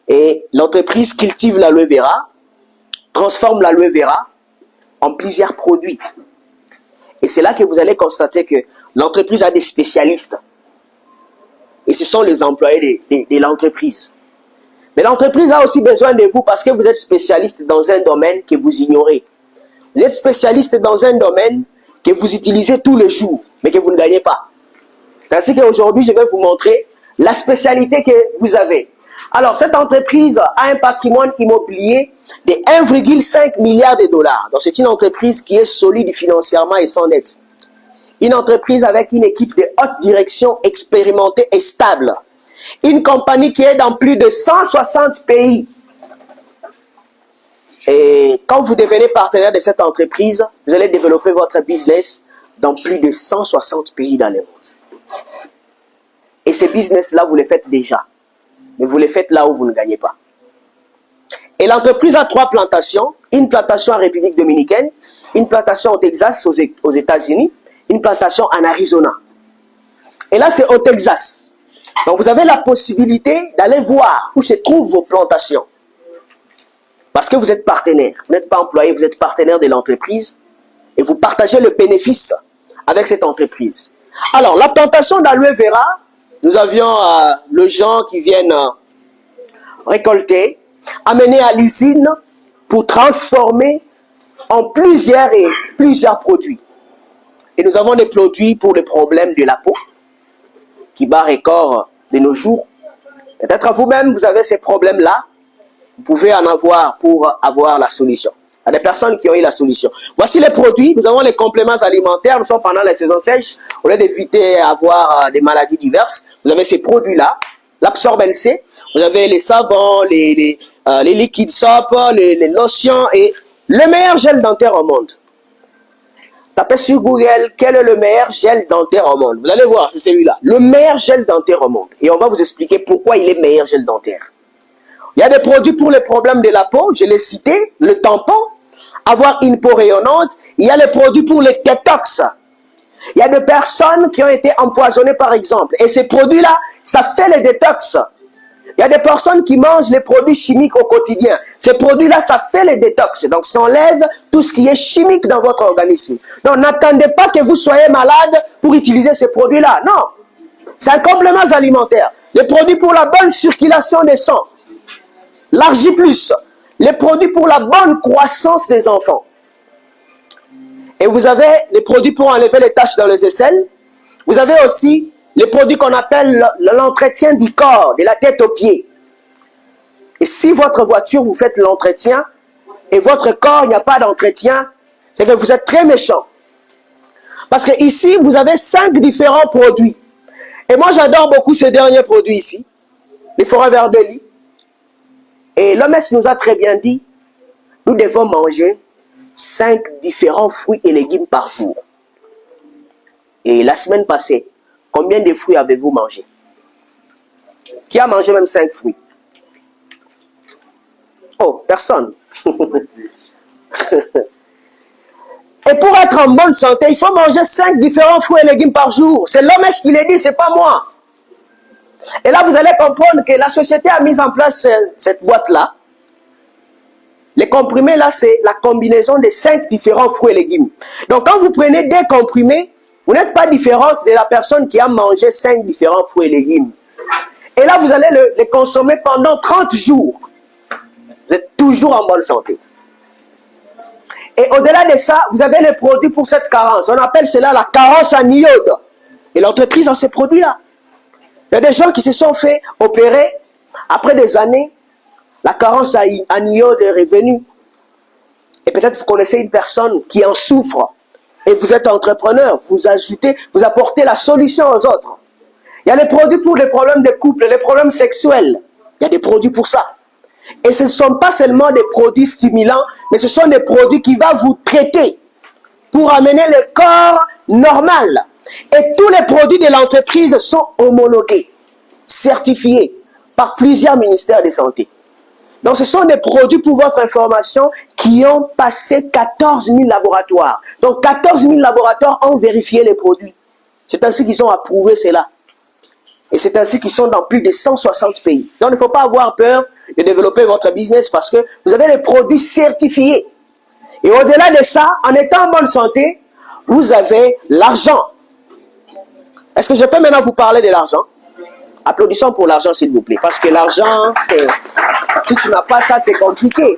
Et l'entreprise cultive l'aloe vera, transforme l'aloe vera en plusieurs produits. Et c'est là que vous allez constater que l'entreprise a des spécialistes. Et ce sont les employés de l'entreprise. Mais l'entreprise a aussi besoin de vous parce que vous êtes spécialiste dans un domaine que vous ignorez. Vous êtes spécialiste dans un domaine que vous utilisez tous les jours, mais que vous ne gagnez pas. Ainsi qu'aujourd'hui, je vais vous montrer la spécialité que vous avez. Alors, cette entreprise a un patrimoine immobilier de 1,5 milliard de dollars. Donc, c'est une entreprise qui est solide financièrement et sans dette. Une entreprise avec une équipe de haute direction expérimentée et stable. Une compagnie qui est dans plus de 160 pays. Et quand vous devenez partenaire de cette entreprise, vous allez développer votre business dans plus de 160 pays dans le monde. Et ces business-là, vous les faites déjà. Mais vous les faites là où vous ne gagnez pas. Et l'entreprise a 3 plantations. Une plantation en République dominicaine, une plantation au Texas, aux États-Unis, une plantation en Arizona. Et là, c'est au Texas. Donc, vous avez la possibilité d'aller voir où se trouvent vos plantations. Parce que vous êtes partenaire. Vous n'êtes pas employé, vous êtes partenaire de l'entreprise. Et vous partagez le bénéfice avec cette entreprise. Alors, la plantation d'aloe vera, nous avions les gens qui viennent récolter, amener à l'usine pour transformer en plusieurs produits. Et nous avons des produits pour les problèmes de la peau qui bat record de nos jours. Peut-être vous-même, vous avez ces problèmes-là. Vous pouvez en avoir pour avoir la solution. Il y a des personnes qui ont eu la solution. Voici les produits. Nous avons les compléments alimentaires. Nous sommes pendant la saison sèche. Au lieu d'éviter d'avoir des maladies diverses, vous avez ces produits-là l'absorbent C. Vous avez les savons, les liquides soap, les lotions et le meilleur gel dentaire au monde. Tapez sur Google quel est le meilleur gel dentaire au monde. Vous allez voir, c'est celui-là. Le meilleur gel dentaire au monde. Et on va vous expliquer pourquoi il est meilleur gel dentaire. Il y a des produits pour les problèmes de la peau, je l'ai cité, le tampon, avoir une peau rayonnante. Il y a les produits pour les détox. Il y a des personnes qui ont été empoisonnées par exemple. Et ces produits-là, ça fait les détox. Il y a des personnes qui mangent les produits chimiques au quotidien. Ces produits-là, ça fait les détox. Donc, ça enlève tout ce qui est chimique dans votre organisme. Donc, n'attendez pas que vous soyez malade pour utiliser ces produits-là. Non. C'est un complément alimentaire. Les produits pour la bonne circulation des sangs. L'argi plus. Les produits pour la bonne croissance des enfants. Et vous avez les produits pour enlever les taches dans les aisselles. Vous avez aussi les produits qu'on appelle l'entretien du corps, de la tête aux pieds. Et si votre voiture, vous faites l'entretien, et votre corps, il n'y a pas d'entretien, c'est que vous êtes très méchant. Parce que ici, vous avez 5 différents produits. Et moi, j'adore beaucoup ces derniers produits ici. Les forêts verts de lit. Et l'OMS nous a très bien dit, nous devons manger 5 différents fruits et légumes par jour. Et la semaine passée, combien de fruits avez-vous mangé? Qui a mangé même 5 fruits? Oh, personne. Et pour être en bonne santé, il faut manger 5 différents fruits et légumes par jour. C'est l'OMS qui l'a dit, c'est pas moi. Et là, vous allez comprendre que la société a mis en place cette boîte-là. Les comprimés, là, c'est la combinaison de 5 différents fruits et légumes. Donc, quand vous prenez des comprimés, vous n'êtes pas différente de la personne qui a mangé 5 différents fruits et légumes. Et là, vous allez les consommer pendant 30 jours. Vous êtes toujours en bonne santé. Et au-delà de ça, vous avez les produits pour cette carence. On appelle cela la carence en iode. Et l'entreprise a ces produits-là. Il y a des gens qui se sont fait opérer. Après des années, la carence en iode est revenue. Et peut-être vous connaissez une personne qui en souffre. Et vous êtes entrepreneur. Vous apportez la solution aux autres. Il y a les produits pour les problèmes de couple, les problèmes sexuels. Il y a des produits pour ça. Et ce ne sont pas seulement des produits stimulants, mais ce sont des produits qui vont vous traiter pour amener le corps normal. Et tous les produits de l'entreprise sont homologués, certifiés par plusieurs ministères de santé. Donc ce sont des produits, pour votre information, qui ont passé 14 000 laboratoires. Donc 14 000 laboratoires ont vérifié les produits. C'est ainsi qu'ils ont approuvé cela. Et c'est ainsi qu'ils sont dans plus de 160 pays. Donc il ne faut pas avoir peur de développer votre business parce que vous avez les produits certifiés. Et au-delà de ça, en étant en bonne santé, vous avez l'argent. Est-ce que je peux maintenant vous parler de l'argent? Applaudissons pour l'argent, s'il vous plaît. Parce que l'argent, si tu n'as pas ça, c'est compliqué.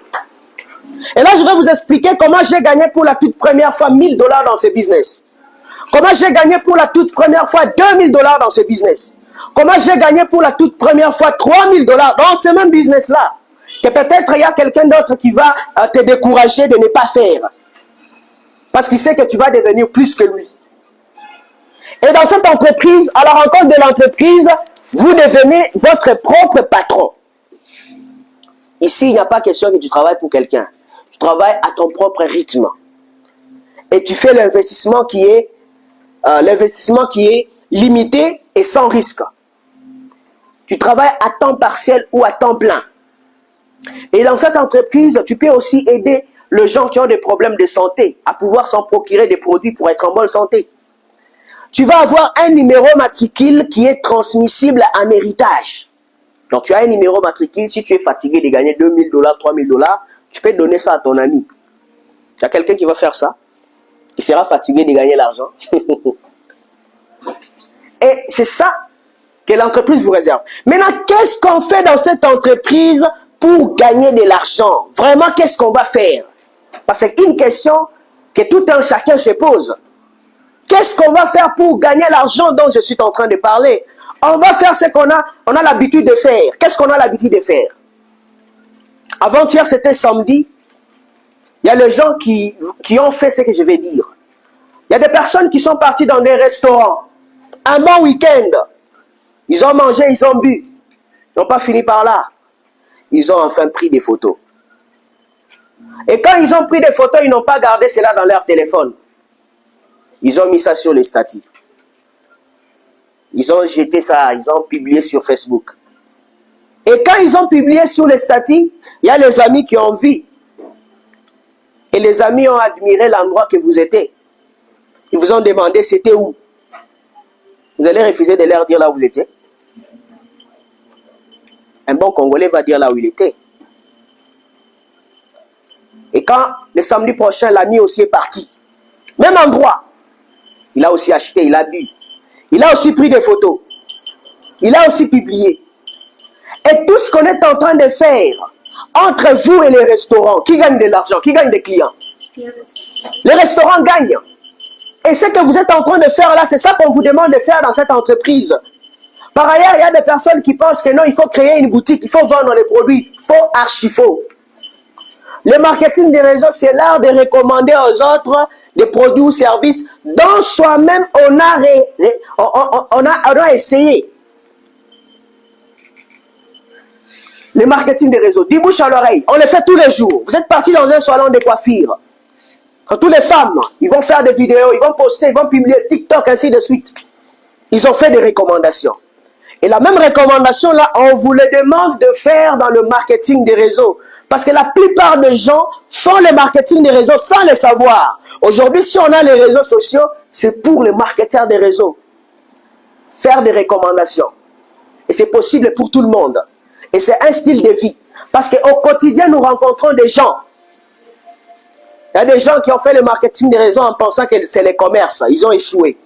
Et là, je vais vous expliquer comment j'ai gagné pour la toute première fois 1 000 $ dans ce business. Comment j'ai gagné pour la toute première fois 2 000 $ dans ce business. Comment j'ai gagné pour la toute première fois 3 000 $ dans ce même business-là. Que peut-être il y a quelqu'un d'autre qui va te décourager de ne pas faire. Parce qu'il sait que tu vas devenir plus que lui. Et dans cette entreprise, à la rencontre de l'entreprise, vous devenez votre propre patron. Ici, il n'y a pas question que tu travailles pour quelqu'un. Tu travailles à ton propre rythme. Et tu fais l'investissement qui est limité et sans risque. Tu travailles à temps partiel ou à temps plein. Et dans cette entreprise, tu peux aussi aider les gens qui ont des problèmes de santé à pouvoir s'en procurer des produits pour être en bonne santé. Tu vas avoir un numéro matricule qui est transmissible en héritage. Donc tu as un numéro matricule, si tu es fatigué de gagner 2 000 $, 3 000 $, tu peux donner ça à ton ami. Il y a quelqu'un qui va faire ça. Il sera fatigué de gagner l'argent. Et c'est ça que l'entreprise vous réserve. Maintenant, qu'est-ce qu'on fait dans cette entreprise pour gagner de l'argent? Vraiment, qu'est-ce qu'on va faire? Parce que c'est une question que tout un chacun se pose. Qu'est-ce qu'on va faire pour gagner l'argent dont je suis en train de parler? On va faire ce qu'on a l'habitude de faire. Qu'est-ce qu'on a l'habitude de faire? Avant-hier, c'était samedi. Il y a les gens qui ont fait ce que je vais dire. Il y a des personnes qui sont parties dans des restaurants. Un bon week-end. Ils ont mangé, ils ont bu. n'ont pas fini par là. Ils ont enfin pris des photos. Et quand ils ont pris des photos, ils n'ont pas gardé cela dans leur téléphone. Ils ont mis ça sur les statuts. Ils ont jeté ça, ils ont publié sur Facebook. Et quand ils ont publié sur les statuts, il y a les amis qui ont vu. Et les amis ont admiré l'endroit que vous étiez. Ils vous ont demandé c'était où. Vous allez refuser de leur dire là où vous étiez. Un bon Congolais va dire là où il était. Et quand le samedi prochain, l'ami aussi est parti, même endroit, il a aussi acheté, il a bu. Il a aussi pris des photos. Il a aussi publié. Et tout ce qu'on est en train de faire entre vous et les restaurants, qui gagne de l'argent, qui gagne des clients? Les restaurants gagnent. Et ce que vous êtes en train de faire là, c'est ça qu'on vous demande de faire dans cette entreprise. Par ailleurs, il y a des personnes qui pensent que non, il faut créer une boutique, il faut vendre les produits. Faux, archi faux. Le marketing des réseaux, c'est l'art de recommander aux autres des produits ou services dont soi-même on a essayé. Le marketing des réseaux, du bouche à l'oreille, on le fait tous les jours. Vous êtes parti dans un salon de coiffure. Quand toutes les femmes, ils vont faire des vidéos, ils vont poster, ils vont publier TikTok, ainsi de suite. Ils ont fait des recommandations. Et la même recommandation là, on vous le demande de faire dans le marketing des réseaux. Parce que la plupart des gens font le marketing des réseaux sans le savoir. Aujourd'hui, si on a les réseaux sociaux, c'est pour les marketeurs des réseaux. Faire des recommandations. Et c'est possible pour tout le monde. Et c'est un style de vie. Parce qu'au quotidien, nous rencontrons des gens. Il y a des gens qui ont fait le marketing des réseaux en pensant que c'est le commerce. Ils ont échoué.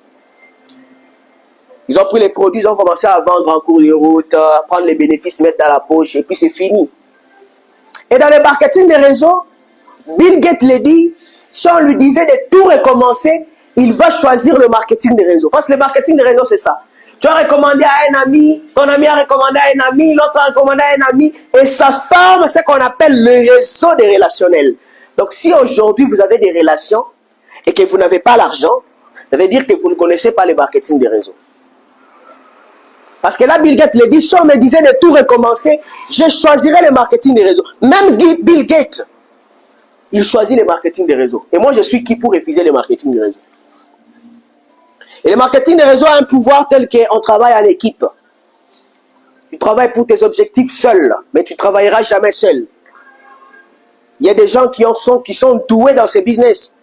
Ils ont pris les produits, ils ont commencé à vendre en cours de route, prendre les bénéfices, mettre dans la poche, et puis c'est fini. Et dans le marketing des réseaux, Bill Gates le dit, si on lui disait de tout recommencer, il va choisir le marketing des réseaux. Parce que le marketing des réseaux, c'est ça. Tu as recommandé à un ami, ton ami a recommandé à un ami, l'autre a recommandé à un ami, et ça forme ce qu'on appelle le réseau des relationnels. Donc si aujourd'hui vous avez des relations et que vous n'avez pas l'argent, ça veut dire que vous ne connaissez pas le marketing des réseaux. Parce que là, Bill Gates le dit, si on me disait de tout recommencer, je choisirais le marketing des réseaux. Même Bill Gates, il choisit le marketing des réseaux. Et moi, je suis qui pour refuser le marketing des réseaux? Et le marketing des réseaux a un pouvoir tel qu'on travaille en équipe. Tu travailles pour tes objectifs seul, mais tu ne travailleras jamais seul. Il y a des gens qui sont doués dans ce business.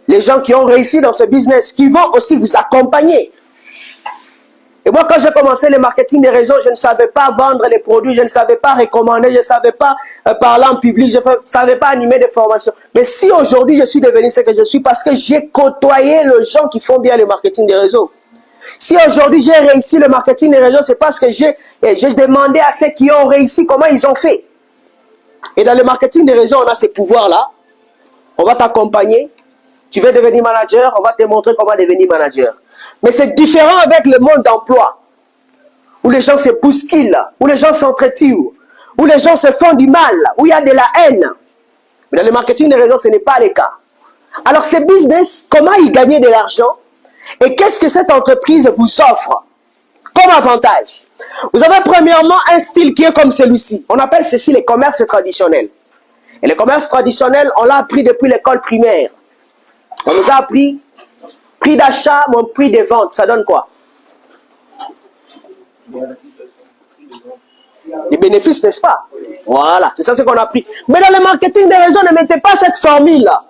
Les gens qui ont réussi dans ce business, qui vont aussi vous accompagner. Et moi, quand j'ai commencé le marketing des réseaux, je ne savais pas vendre les produits, je ne savais pas recommander, je ne savais pas parler en public, je ne savais pas animer des formations. Mais si aujourd'hui je suis devenu ce que je suis, parce que j'ai côtoyé les gens qui font bien le marketing des réseaux. Si aujourd'hui j'ai réussi le marketing des réseaux, c'est parce que j'ai demandé à ceux qui ont réussi comment ils ont fait. Et dans le marketing des réseaux, on a ces pouvoirs-là. On va t'accompagner. Tu veux devenir manager, on va te montrer comment devenir manager. Mais c'est différent avec le monde d'emploi, où les gens se bousculent, où les gens s'entretuent, où les gens se font du mal, où il y a de la haine. Mais dans le marketing des réseaux, ce n'est pas le cas. Alors, ce business, comment y gagner de l'argent? Et qu'est-ce que cette entreprise vous offre comme avantage? Vous avez premièrement un style qui est comme celui-ci. On appelle ceci les commerces traditionnels. Et les commerces traditionnels, on l'a appris depuis l'école primaire. On nous a appris prix d'achat, mon prix de vente, ça donne quoi? Les bénéfices, n'est-ce pas? Voilà, c'est ça ce qu'on a appris. Mais dans le marketing des réseaux, ne mettez pas cette formule-là.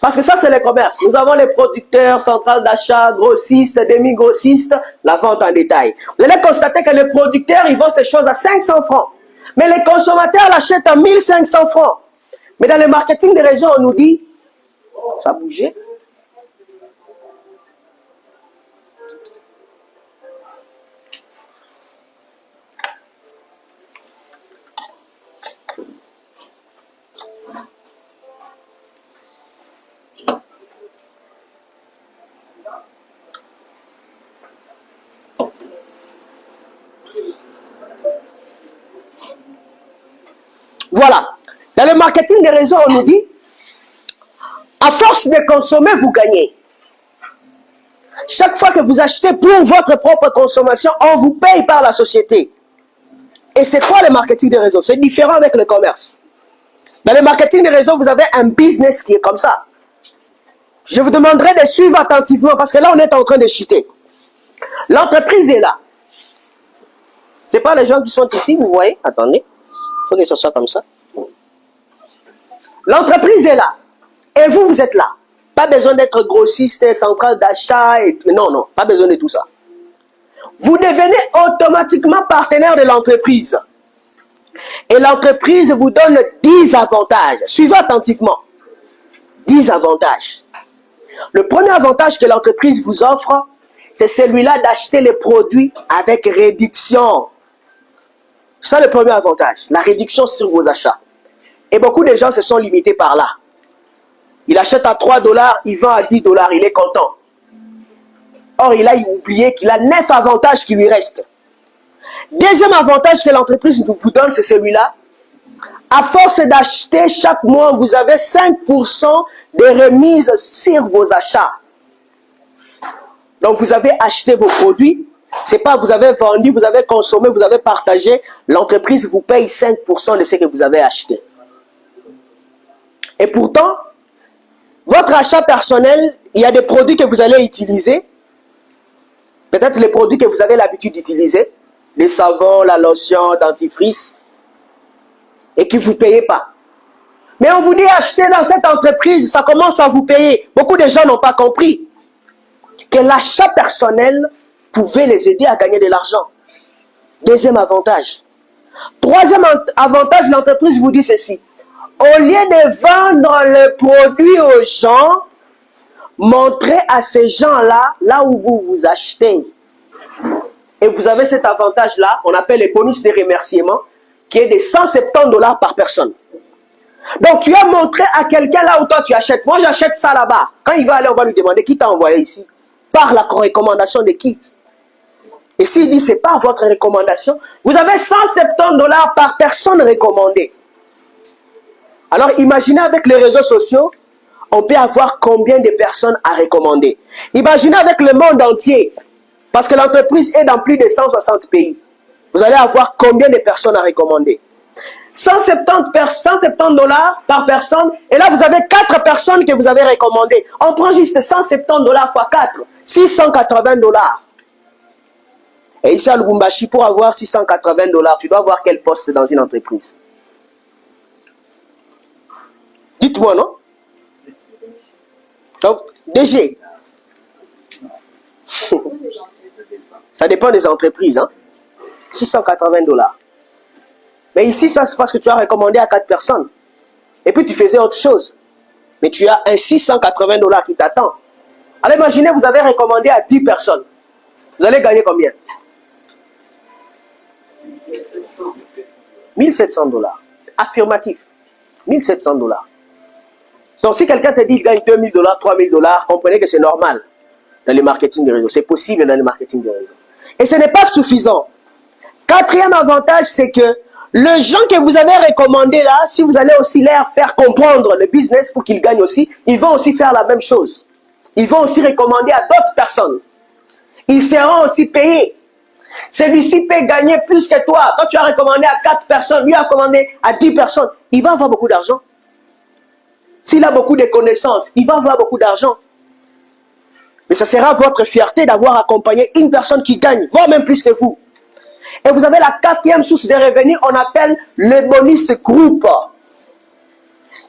Parce que ça, c'est le commerce. Nous avons les producteurs, centrales d'achat, grossistes, demi-grossistes, la vente en détail. Vous allez constater que les producteurs, ils vendent ces choses à 500 francs. Mais les consommateurs l'achètent à 1500 francs. Mais dans le marketing des réseaux, on nous dit, ça a bougé. Voilà. Dans le marketing des réseaux, on nous dit, à force de consommer, vous gagnez. Chaque fois que vous achetez pour votre propre consommation, on vous paye par la société. Et c'est quoi le marketing des réseaux? C'est différent avec le commerce. Dans le marketing des réseaux, vous avez un business qui est comme ça. Je vous demanderai de suivre attentivement parce que là, on est en train de chuter. L'entreprise est là. Ce n'est pas les gens qui sont ici, vous voyez. Attendez. Il faut que ce soit comme ça. L'entreprise est là. Et vous, vous êtes là. Pas besoin d'être grossiste, central d'achat. Non, non. Pas besoin de tout ça. Vous devenez automatiquement partenaire de l'entreprise. Et l'entreprise vous donne 10 avantages. Suivez attentivement. 10 avantages. Le premier avantage que l'entreprise vous offre, c'est celui-là d'acheter les produits avec réduction. C'est le premier avantage, la réduction sur vos achats. Et beaucoup de gens se sont limités par là. Il achète à 3 $, il vend à 10 $, il est content. Or, il a oublié qu'il a 9 avantages qui lui restent. Deuxième avantage que l'entreprise vous donne, c'est celui-là. À force d'acheter chaque mois, vous avez 5% de remise sur vos achats. Donc, vous avez acheté vos produits. Ce n'est pas vous avez vendu, vous avez consommé, vous avez partagé. L'entreprise vous paye 5% de ce que vous avez acheté. Et pourtant, votre achat personnel, il y a des produits que vous allez utiliser. Peut-être les produits que vous avez l'habitude d'utiliser. Les savons, la lotion, dentifrice. Et que vous ne payez pas. Mais on vous dit acheter dans cette entreprise, ça commence à vous payer. Beaucoup de gens n'ont pas compris que l'achat personnel pouvait les aider à gagner de l'argent. Deuxième avantage. Troisième avantage, l'entreprise vous dit ceci. Au lieu de vendre le produit aux gens, montrez à ces gens-là, là où vous vous achetez. Et vous avez cet avantage-là, on appelle les bonus de remerciement, qui est de 170 $ par personne. Donc, tu as montré à quelqu'un là où toi tu achètes. Moi, j'achète ça là-bas. Quand il va aller, on va lui demander qui t'a envoyé ici. Par la recommandation de qui? Et s'il dit c'est pas votre recommandation, vous avez 170 $ par personne recommandée. Alors, imaginez avec les réseaux sociaux, on peut avoir combien de personnes à recommander. Imaginez avec le monde entier, parce que l'entreprise est dans plus de 160 pays. Vous allez avoir combien de personnes à recommander? 170 $ par personne. Et là, vous avez 4 personnes que vous avez recommandées. On prend juste 170 $ fois 4. 680 $. Et ici à Lubumbashi, pour avoir 680 $, tu dois avoir quel poste dans une entreprise? Dites-moi, non? Donc, DG. Ça dépend des entreprises, hein? 680 $. Mais ici, ça c'est parce que tu as recommandé à 4 personnes. Et puis tu faisais autre chose. Mais tu as un 680 $ qui t'attend. Alors imaginez, vous avez recommandé à 10 personnes. Vous allez gagner combien? 1700 $. Affirmatif. 1700 $. Donc si quelqu'un te dit qu'il gagne 2000 $, 3000 $, comprenez que c'est normal dans le marketing de réseau. C'est possible dans le marketing de réseau. Et ce n'est pas suffisant. Quatrième avantage, c'est que les gens que vous avez recommandés là, si vous allez aussi leur faire comprendre le business pour qu'ils gagnent aussi, ils vont aussi faire la même chose. Ils vont aussi recommander à d'autres personnes. Ils seront aussi payés. Celui-ci peut gagner plus que toi. Quand tu as recommandé à 4 personnes, lui a recommandé à 10 personnes, il va avoir beaucoup d'argent. S'il a beaucoup de connaissances, il va avoir beaucoup d'argent. Mais ce sera votre fierté d'avoir accompagné une personne qui gagne, voire même plus que vous. Et vous avez la quatrième source de revenus, on appelle le bonus groupe.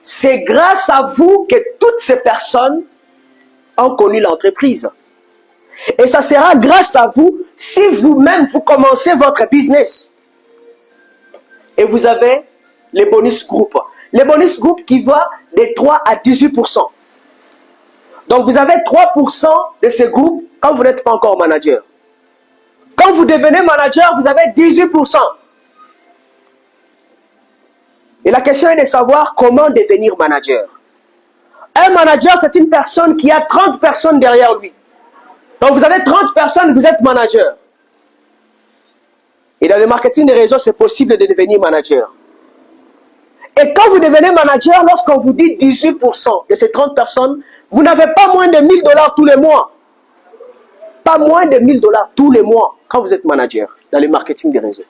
C'est grâce à vous que toutes ces personnes ont connu l'entreprise. Et ça sera grâce à vous si vous-même vous commencez votre business. Et vous avez les bonus groupes. Les bonus groupes qui vont de 3 à 18%. Donc vous avez 3% de ces groupes quand vous n'êtes pas encore manager. Quand vous devenez manager, vous avez 18%. Et la question est de savoir comment devenir manager. Un manager, c'est une personne qui a 30 personnes derrière lui. Donc vous avez 30 personnes, vous êtes manager. Et dans le marketing des réseaux, c'est possible de devenir manager. Et quand vous devenez manager, lorsqu'on vous dit 18% de ces 30 personnes, vous n'avez pas moins de 1000 $ tous les mois. Pas moins de 1000 $ tous les mois quand vous êtes manager dans le marketing des réseaux.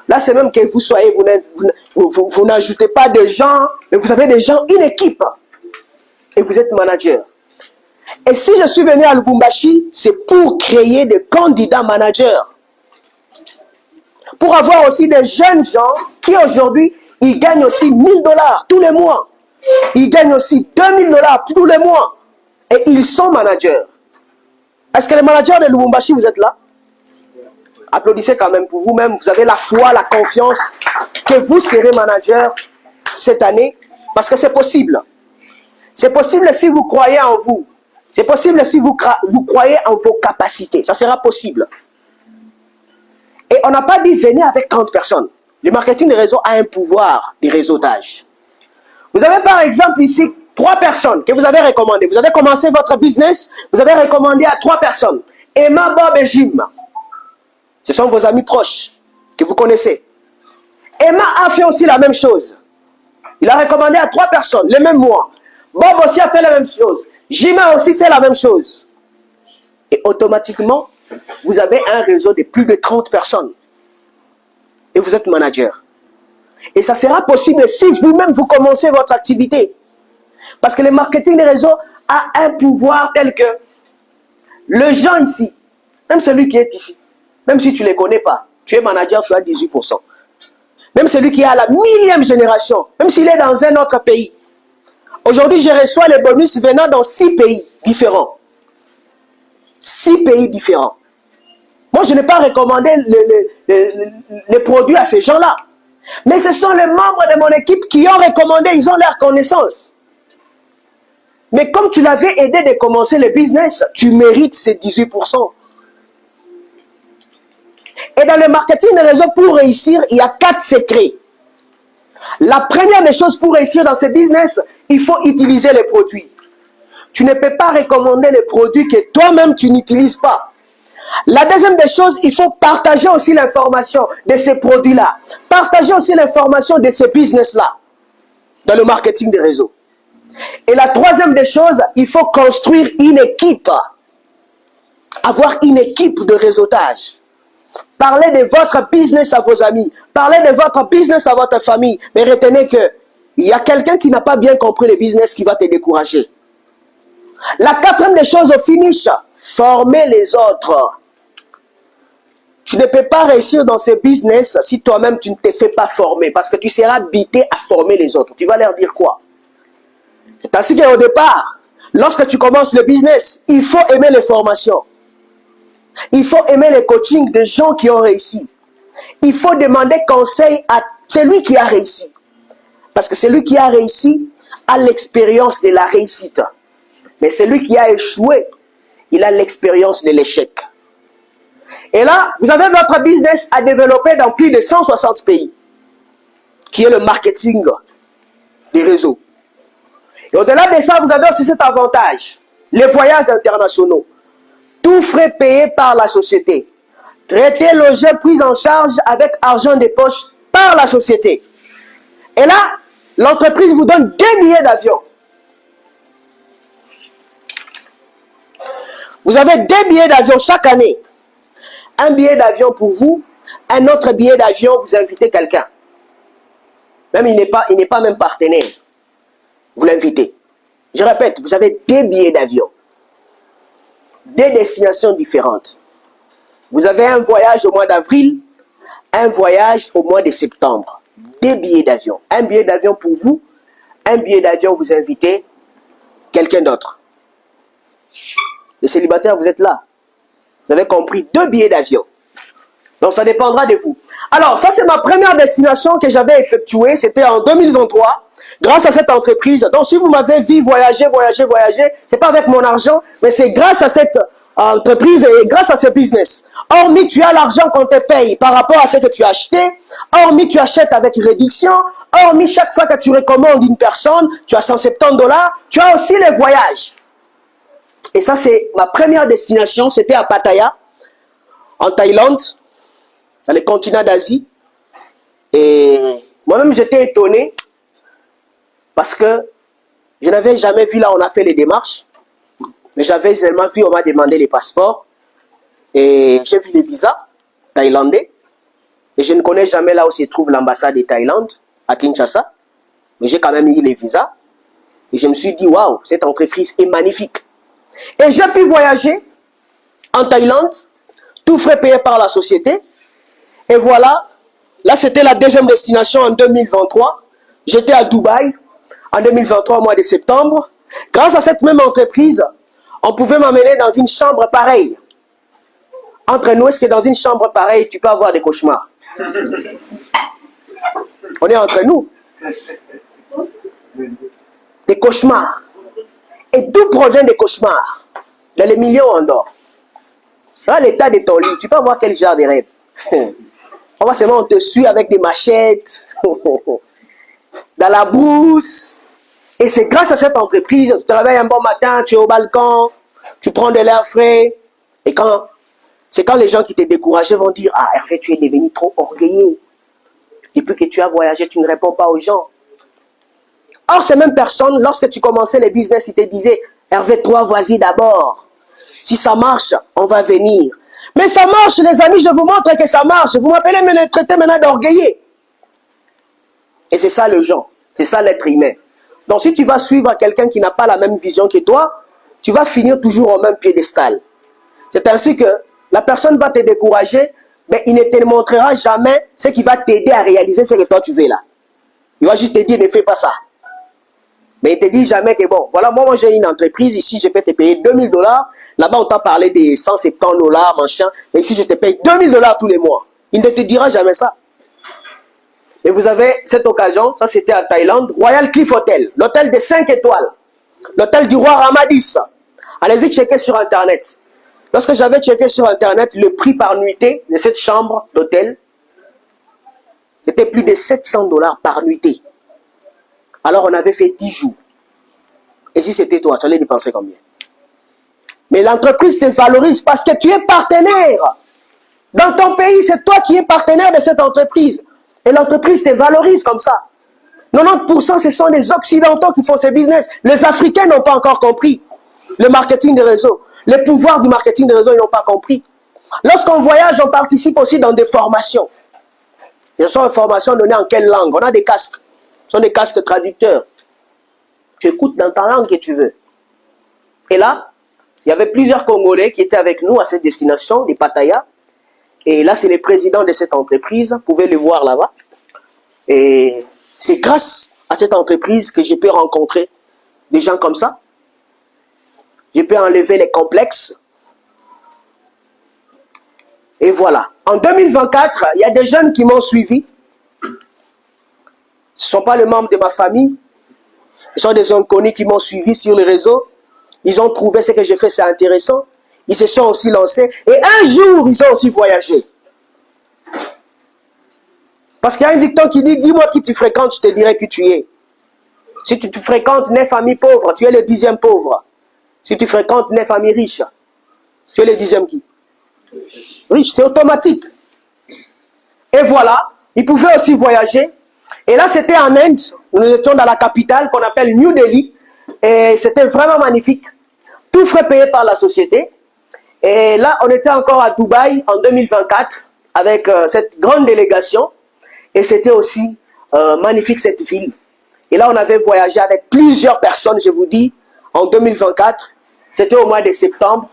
Là, c'est même que vous soyez, vous n'ajoutez pas de gens, mais vous avez des gens, une équipe. Et vous êtes manager. Et si je suis venu à Lubumbashi, c'est pour créer des candidats managers. Pour avoir aussi des jeunes gens qui aujourd'hui, ils gagnent aussi 1 000 $ tous les mois. Ils gagnent aussi 2 000 $ tous les mois. Et ils sont managers. Est-ce que les managers de Lubumbashi, vous êtes là? Applaudissez quand même pour vous-même. Vous avez la foi, la confiance que vous serez manager cette année. Parce que c'est possible. C'est possible si vous croyez en vous. C'est possible si vous croyez en vos capacités. Ça sera possible. Et on n'a pas dit venez avec 30 personnes. Le marketing de réseau a un pouvoir de réseautage. Vous avez par exemple ici 3 personnes que vous avez recommandées. Vous avez commencé votre business, vous avez recommandé à 3 personnes. Emma, Bob et Jim. Ce sont vos amis proches que vous connaissez. Emma a fait aussi la même chose. Il a recommandé à 3 personnes le même mois. Bob aussi a fait la même chose. Jim a aussi fait la même chose. Et automatiquement, vous avez un réseau de plus de 30 personnes. Et vous êtes manager. Et ça sera possible si vous-même vous commencez votre activité. Parce que le marketing des réseaux a un pouvoir tel que le gens ici, même celui qui est ici, même si tu ne les connais pas, tu es manager, tu as 18%. Même celui qui est à la 1000e génération, même s'il est dans un autre pays. Aujourd'hui, je reçois les bonus venant dans 6 pays différents. 6 pays différents. Moi, je n'ai pas recommandé les produits à ces gens-là. Mais ce sont les membres de mon équipe qui ont recommandé, ils ont leur connaissance. Mais comme tu l'avais aidé de commencer le business, tu mérites ces 18%. Et dans le marketing de réseau, pour réussir, il y a 4 secrets. La première des choses pour réussir dans ce business, il faut utiliser les produits. Tu ne peux pas recommander les produits que toi-même tu n'utilises pas. La deuxième des choses, il faut partager aussi l'information de ces produits-là. Partager aussi l'information de ces business-là dans le marketing des réseaux. Et la troisième des choses, il faut construire une équipe. Avoir une équipe de réseautage. Parlez de votre business à vos amis. Parlez de votre business à votre famille. Mais retenez que il y a quelqu'un qui n'a pas bien compris le business qui va te décourager. La quatrième des choses au finish, former les autres. Tu ne peux pas réussir dans ce business si toi-même tu ne te fais pas former. Parce que tu seras habité à former les autres. Tu vas leur dire quoi? C'est ainsi qu'au départ, lorsque tu commences le business, il faut aimer les formations. Il faut aimer les coachings des gens qui ont réussi. Il faut demander conseil à celui qui a réussi. Parce que celui qui a réussi a l'expérience de la réussite. Mais celui qui a échoué, il a l'expérience de l'échec. Et là, vous avez votre business à développer dans plus de 160 pays, qui est le marketing des réseaux. Et au-delà de ça, vous avez aussi cet avantage, les voyages internationaux. Tout frais payé par la société. Traité, logé, prise en charge avec argent de poche par la société. Et là, l'entreprise vous donne 2 billets d'avion. Vous avez 2 billets d'avion chaque année. Un billet d'avion pour vous, un autre billet d'avion, vous invitez quelqu'un. Même il n'est pas même partenaire. Vous l'invitez. Je répète, vous avez 2 billets d'avion. 2 destinations différentes. Vous avez un voyage au mois d'avril, un voyage au mois de septembre. 2 billets d'avion. Un billet d'avion pour vous, un billet d'avion vous invitez quelqu'un d'autre. Les célibataires, vous êtes là. Vous avez compris, 2 billets d'avion. Donc ça dépendra de vous. Alors, ça c'est ma première destination que j'avais effectuée. C'était en 2023. Grâce à cette entreprise. Donc si vous m'avez vu voyager, c'est pas avec mon argent, mais c'est grâce à cette entreprise et grâce à ce business. Hormis tu as l'argent qu'on te paye par rapport à ce que tu as acheté, hormis tu achètes avec réduction, hormis chaque fois que tu recommandes une personne, tu as 170 $, tu as aussi les voyages. Et ça c'est ma première destination, c'était à Pattaya, en Thaïlande, dans le continent d'Asie. Et moi-même j'étais étonné parce que je n'avais jamais vu là où on a fait les démarches. Mais j'avais seulement vu, on m'a demandé les passeports. Et j'ai vu les visas thaïlandais. Et je ne connais jamais là où se trouve l'ambassade de Thaïlande, à Kinshasa. Mais j'ai quand même eu les visas. Et je me suis dit, waouh, cette entreprise est magnifique. Et j'ai pu voyager en Thaïlande, tout frais payé par la société. Et voilà, là c'était la deuxième destination en 2023. J'étais à Dubaï en 2023 au mois de septembre. Grâce à cette même entreprise, on pouvait m'amener dans une chambre pareille. Entre nous, est-ce que dans une chambre pareille, tu peux avoir des cauchemars? On est entre nous. Des cauchemars. Et d'où provient des cauchemars? Dans les millions en dort. Dans l'état de ton lit, tu peux avoir quel genre de rêve? On va seulement, on te suit avec des machettes, dans la brousse. Et c'est grâce à cette entreprise, tu te réveilles un bon matin, tu es au balcon, tu prends de l'air frais. Et c'est quand les gens qui t'ont découragé vont dire, ah Hervé, tu es devenu trop orgueilleux. Depuis que tu as voyagé, tu ne réponds pas aux gens. Or, ces mêmes personnes, lorsque tu commençais les business, ils te disaient, Hervé, toi, vas-y d'abord. Si ça marche, on va venir. Mais ça marche, les amis, je vous montre que ça marche. Vous m'appelez, me traitez maintenant d'orgueilleux. Et c'est ça le genre. C'est ça l'être humain. Donc, si tu vas suivre quelqu'un qui n'a pas la même vision que toi, tu vas finir toujours au même piédestal. C'est ainsi que la personne va te décourager, mais il ne te montrera jamais ce qui va t'aider à réaliser ce que toi tu veux là. Il va juste te dire, ne fais pas ça. Mais il ne te dit jamais que bon, voilà, moi j'ai une entreprise, ici je peux te payer 2000 $. Là-bas on t'a parlé des 170 $, machin. Mais ici je te paye 2000 $ tous les mois. Il ne te dira jamais ça. Et vous avez cette occasion, ça c'était à Thaïlande, Royal Cliff Hotel, l'hôtel de 5 étoiles, l'hôtel du roi Ramadis. Allez-y checker sur internet. Lorsque j'avais checké sur internet, le prix par nuitée de cette chambre d'hôtel était plus de 700 $ par nuitée. Alors on avait fait 10 jours. Et si c'était toi, tu allais dépenser combien? Mais l'entreprise te valorise parce que tu es partenaire. Dans ton pays, c'est toi qui es partenaire de cette entreprise. Et l'entreprise te valorise comme ça. 90% ce sont les Occidentaux qui font ce business. Les Africains n'ont pas encore compris le marketing des réseaux. Les pouvoirs du marketing des réseaux, ils n'ont pas compris. Lorsqu'on voyage, on participe aussi dans des formations. Ce sont des formations données en quelle langue? On a des casques. Ce sont des casques traducteurs. Tu écoutes dans ta langue que tu veux. Et là, il y avait plusieurs Congolais qui étaient avec nous à cette destination, des Pattaya. Et là, c'est les présidents de cette entreprise. Vous pouvez les voir là-bas. Et c'est grâce à cette entreprise que j'ai pu rencontrer des gens comme ça. J'ai pu enlever les complexes. Et voilà. En 2024, il y a des jeunes qui m'ont suivi. Ce ne sont pas les membres de ma famille. Ce sont des inconnus qui m'ont suivi sur les réseaux. Ils ont trouvé ce que j'ai fait, c'est intéressant. Ils se sont aussi lancés. Et un jour, ils ont aussi voyagé. Parce qu'il y a un dicton qui dit, dis-moi qui tu fréquentes, je te dirai qui tu es. Si tu fréquentes 9 familles pauvres, tu es le 10e pauvre. Si tu fréquentes 9 familles riches, tu es le 10e qui? Riche, c'est automatique. Et voilà, ils pouvaient aussi voyager. Et là, c'était en Inde. Nous étions dans la capitale qu'on appelle New Delhi. Et c'était vraiment magnifique. Tout frais payé par la société. Et là, on était encore à Dubaï en 2024 avec cette grande délégation. Et c'était aussi magnifique cette ville. Et là, on avait voyagé avec plusieurs personnes, je vous dis, en 2024. C'était au mois de septembre.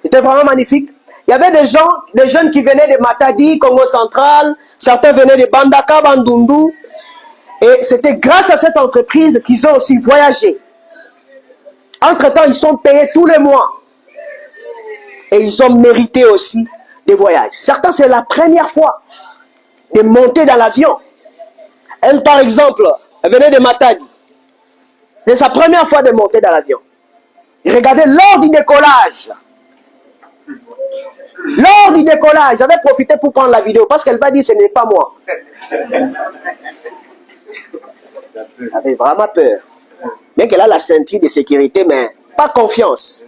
C'était vraiment magnifique. Il y avait des jeunes qui venaient de Matadi, Congo central. Certains venaient de Bandaka, Bandundu. Et c'était grâce à cette entreprise qu'ils ont aussi voyagé. Entre-temps, ils sont payés tous les mois. Et ils ont mérité aussi des voyages. Certains, c'est la première fois de monter dans l'avion. Elle, par exemple, elle venait de Matadi. C'est sa première fois de monter dans l'avion. Et regardez, lors du décollage. Lors du décollage, j'avais profité pour prendre la vidéo parce qu'elle va dire ce n'est pas moi. Elle avait vraiment peur. Bien qu'elle a la ceinture de sécurité, mais pas confiance.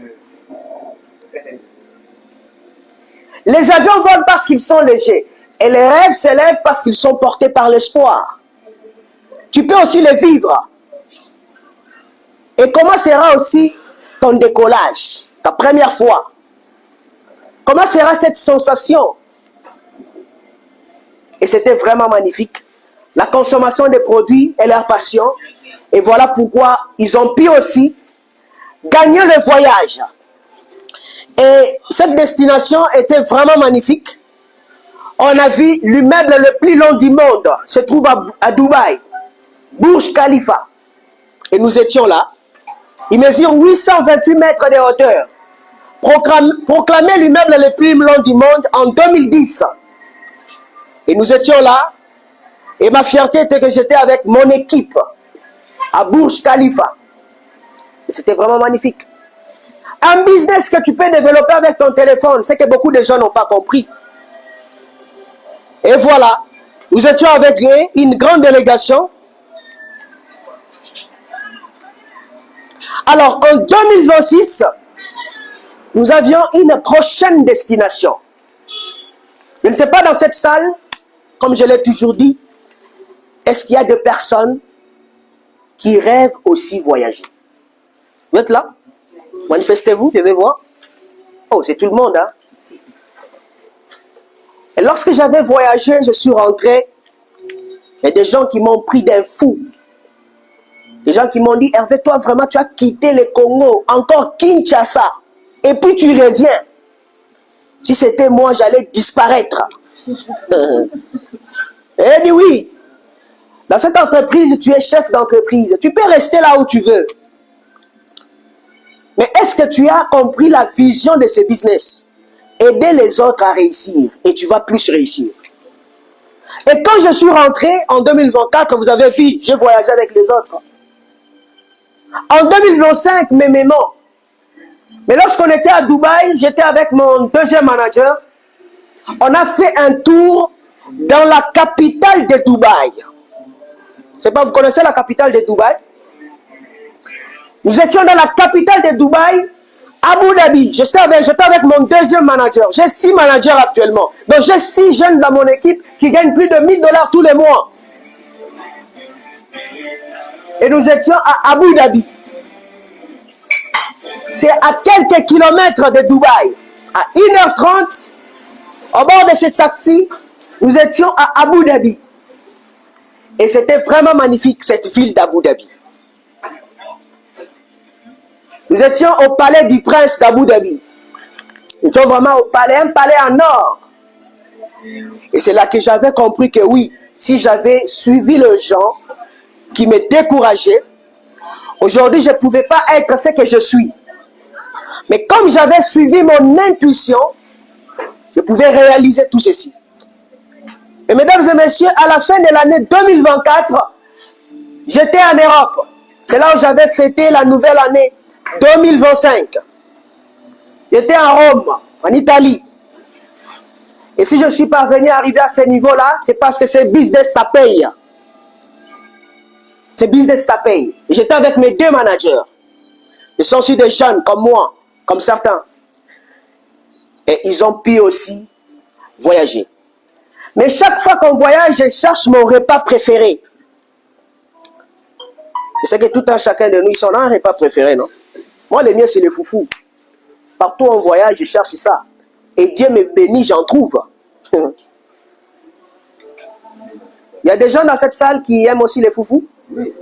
Les avions volent parce qu'ils sont légers. Et les rêves s'élèvent parce qu'ils sont portés par l'espoir. Tu peux aussi les vivre. Et comment sera aussi ton décollage, ta première fois? Comment sera cette sensation? Et c'était vraiment magnifique. La consommation des produits est leur passion. Et voilà pourquoi ils ont pu aussi gagner le voyage. Et cette destination était vraiment magnifique. On a vu l'immeuble le plus long du monde, se trouve à Dubaï, Burj Khalifa. Et nous étions là. Il mesure 828 mètres de hauteur. Proclamé l'immeuble le plus long du monde en 2010. Et nous étions là. Et ma fierté était que j'étais avec mon équipe à Burj Khalifa. Et c'était vraiment magnifique. Un business que tu peux développer avec ton téléphone, c'est que beaucoup de gens n'ont pas compris. Et voilà, nous étions avec une grande délégation. Alors, en 2026, nous avions une prochaine destination. Je ne sais pas dans cette salle, comme je l'ai toujours dit, est-ce qu'il y a des personnes qui rêvent aussi voyager? Vous êtes là? Manifestez-vous, je vais voir. Oh, c'est tout le monde, hein? Et lorsque j'avais voyagé, je suis rentré. Il y a des gens qui m'ont pris d'un fou. Des gens qui m'ont dit, Hervé, toi vraiment, tu as quitté le Congo, encore Kinshasa. Et puis tu reviens. Si c'était moi, j'allais disparaître. Et il dit oui. Dans cette entreprise, tu es chef d'entreprise. Tu peux rester là où tu veux. Mais est-ce que tu as compris la vision de ce business? Aider les autres à réussir. Et tu vas plus réussir. Et quand je suis rentré en 2024, vous avez vu, j'ai voyagé avec les autres. En 2025, mais lorsqu'on était à Dubaï, j'étais avec mon deuxième manager. On a fait un tour dans la capitale de Dubaï. C'est pas, vous connaissez la capitale de Dubaï? Nous étions dans la capitale de Dubaï, Abu Dhabi. J'étais avec mon deuxième manager. J'ai 6 managers actuellement. Donc j'ai 6 jeunes dans mon équipe qui gagnent plus de $1000 tous les mois. Et nous étions à Abu Dhabi. C'est à quelques kilomètres de Dubaï. À 1h30, au bord de cette taxi, nous étions à Abu Dhabi. Et c'était vraiment magnifique, cette ville d'Abu Dhabi. Nous étions au palais du prince d'Abu Dhabi. Nous étions vraiment au palais, un palais en or. Et c'est là que j'avais compris que oui, si j'avais suivi les gens qui me décourageaient, aujourd'hui je ne pouvais pas être ce que je suis. Mais comme j'avais suivi mon intuition, je pouvais réaliser tout ceci. Et mesdames et messieurs, à la fin de l'année 2024, j'étais en Europe. C'est là où j'avais fêté la nouvelle année 2025. J'étais en Rome, en Italie. Et si je suis parvenu à arriver à ce niveau-là, c'est parce que ce business, ça paye. Ce business, ça paye. Et j'étais avec mes 2 managers. Ils sont aussi des jeunes comme moi, comme certains. Et ils ont pu aussi voyager. Mais chaque fois qu'on voyage, je cherche mon repas préféré. Je sais que tout un chacun de nous, ils ont un repas préféré, non? Moi, le mien, c'est le foufou. Partout où on voyage, je cherche ça. Et Dieu me bénit, j'en trouve. Il y a des gens dans cette salle qui aiment aussi les foufous. Oui.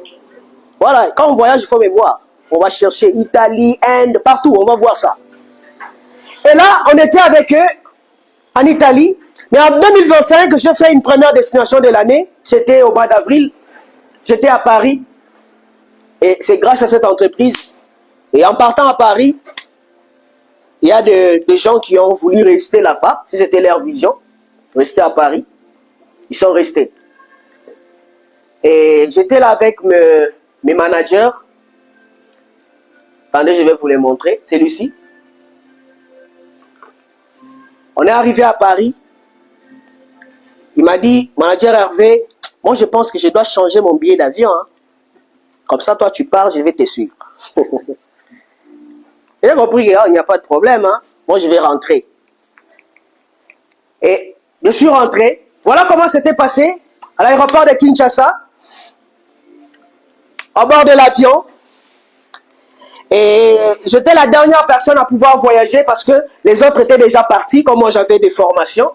Voilà, quand on voyage, il faut me voir. On va chercher Italie, Inde, partout, on va voir ça. Et là, on était avec eux en Italie. Mais en 2025, j'ai fait une première destination de l'année. C'était au mois d'avril. J'étais à Paris. Et c'est grâce à cette entreprise. Et en partant à Paris, il y a des gens qui ont voulu rester là-bas. Si c'était leur vision, rester à Paris. Ils sont restés. Et j'étais là avec mes managers. Attendez, je vais vous les montrer. C'est Lucie. On est arrivé à Paris. Il m'a dit, manager Hervé, moi je pense que je dois changer mon billet d'avion. Hein. Comme ça, toi tu pars, je vais te suivre. Et j'ai compris qu'il n'y a pas de problème. Hein. Moi je vais rentrer. Et je suis rentré. Voilà comment c'était passé à l'aéroport de Kinshasa. À bord de l'avion. Et j'étais la dernière personne à pouvoir voyager parce que les autres étaient déjà partis, comme moi j'avais des formations.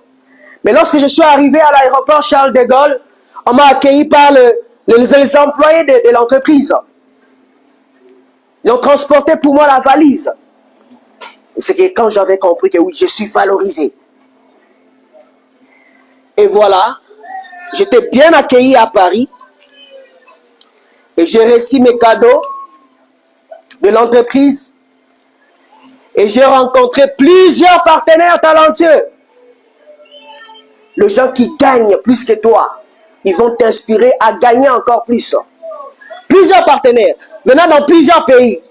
Mais lorsque je suis arrivé à l'aéroport Charles de Gaulle, on m'a accueilli par les employés de l'entreprise. Ils ont transporté pour moi la valise. C'est que quand j'avais compris que oui, je suis valorisé. Et voilà, j'étais bien accueilli à Paris. Et j'ai reçu mes cadeaux de l'entreprise. Et j'ai rencontré plusieurs partenaires talentueux. Les gens qui gagnent plus que toi, ils vont t'inspirer à gagner encore plus. Plusieurs partenaires, maintenant dans plusieurs pays.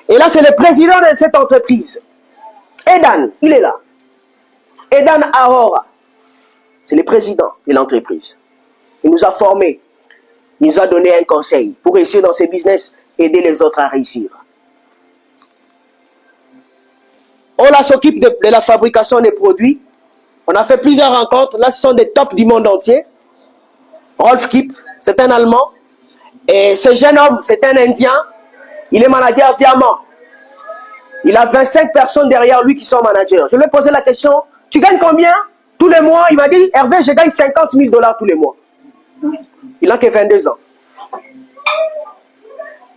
Et là, c'est le président de cette entreprise. Edan, il est là. Edan Aurora, c'est le président de l'entreprise. Il nous a formés. Il nous a donné un conseil pour réussir dans ses business, aider les autres à réussir. On là s'occupe de la fabrication des produits. On a fait plusieurs rencontres. Là, ce sont des tops du monde entier. Rolf Kipp, c'est un Allemand. Et ce jeune homme, c'est un Indien. Il est manager diamant. Il a 25 personnes derrière lui qui sont managers. Je lui ai posé la question, tu gagnes combien tous les mois? Il m'a dit, Hervé, je gagne 50 000 $ tous les mois. Il n'a que 22 ans.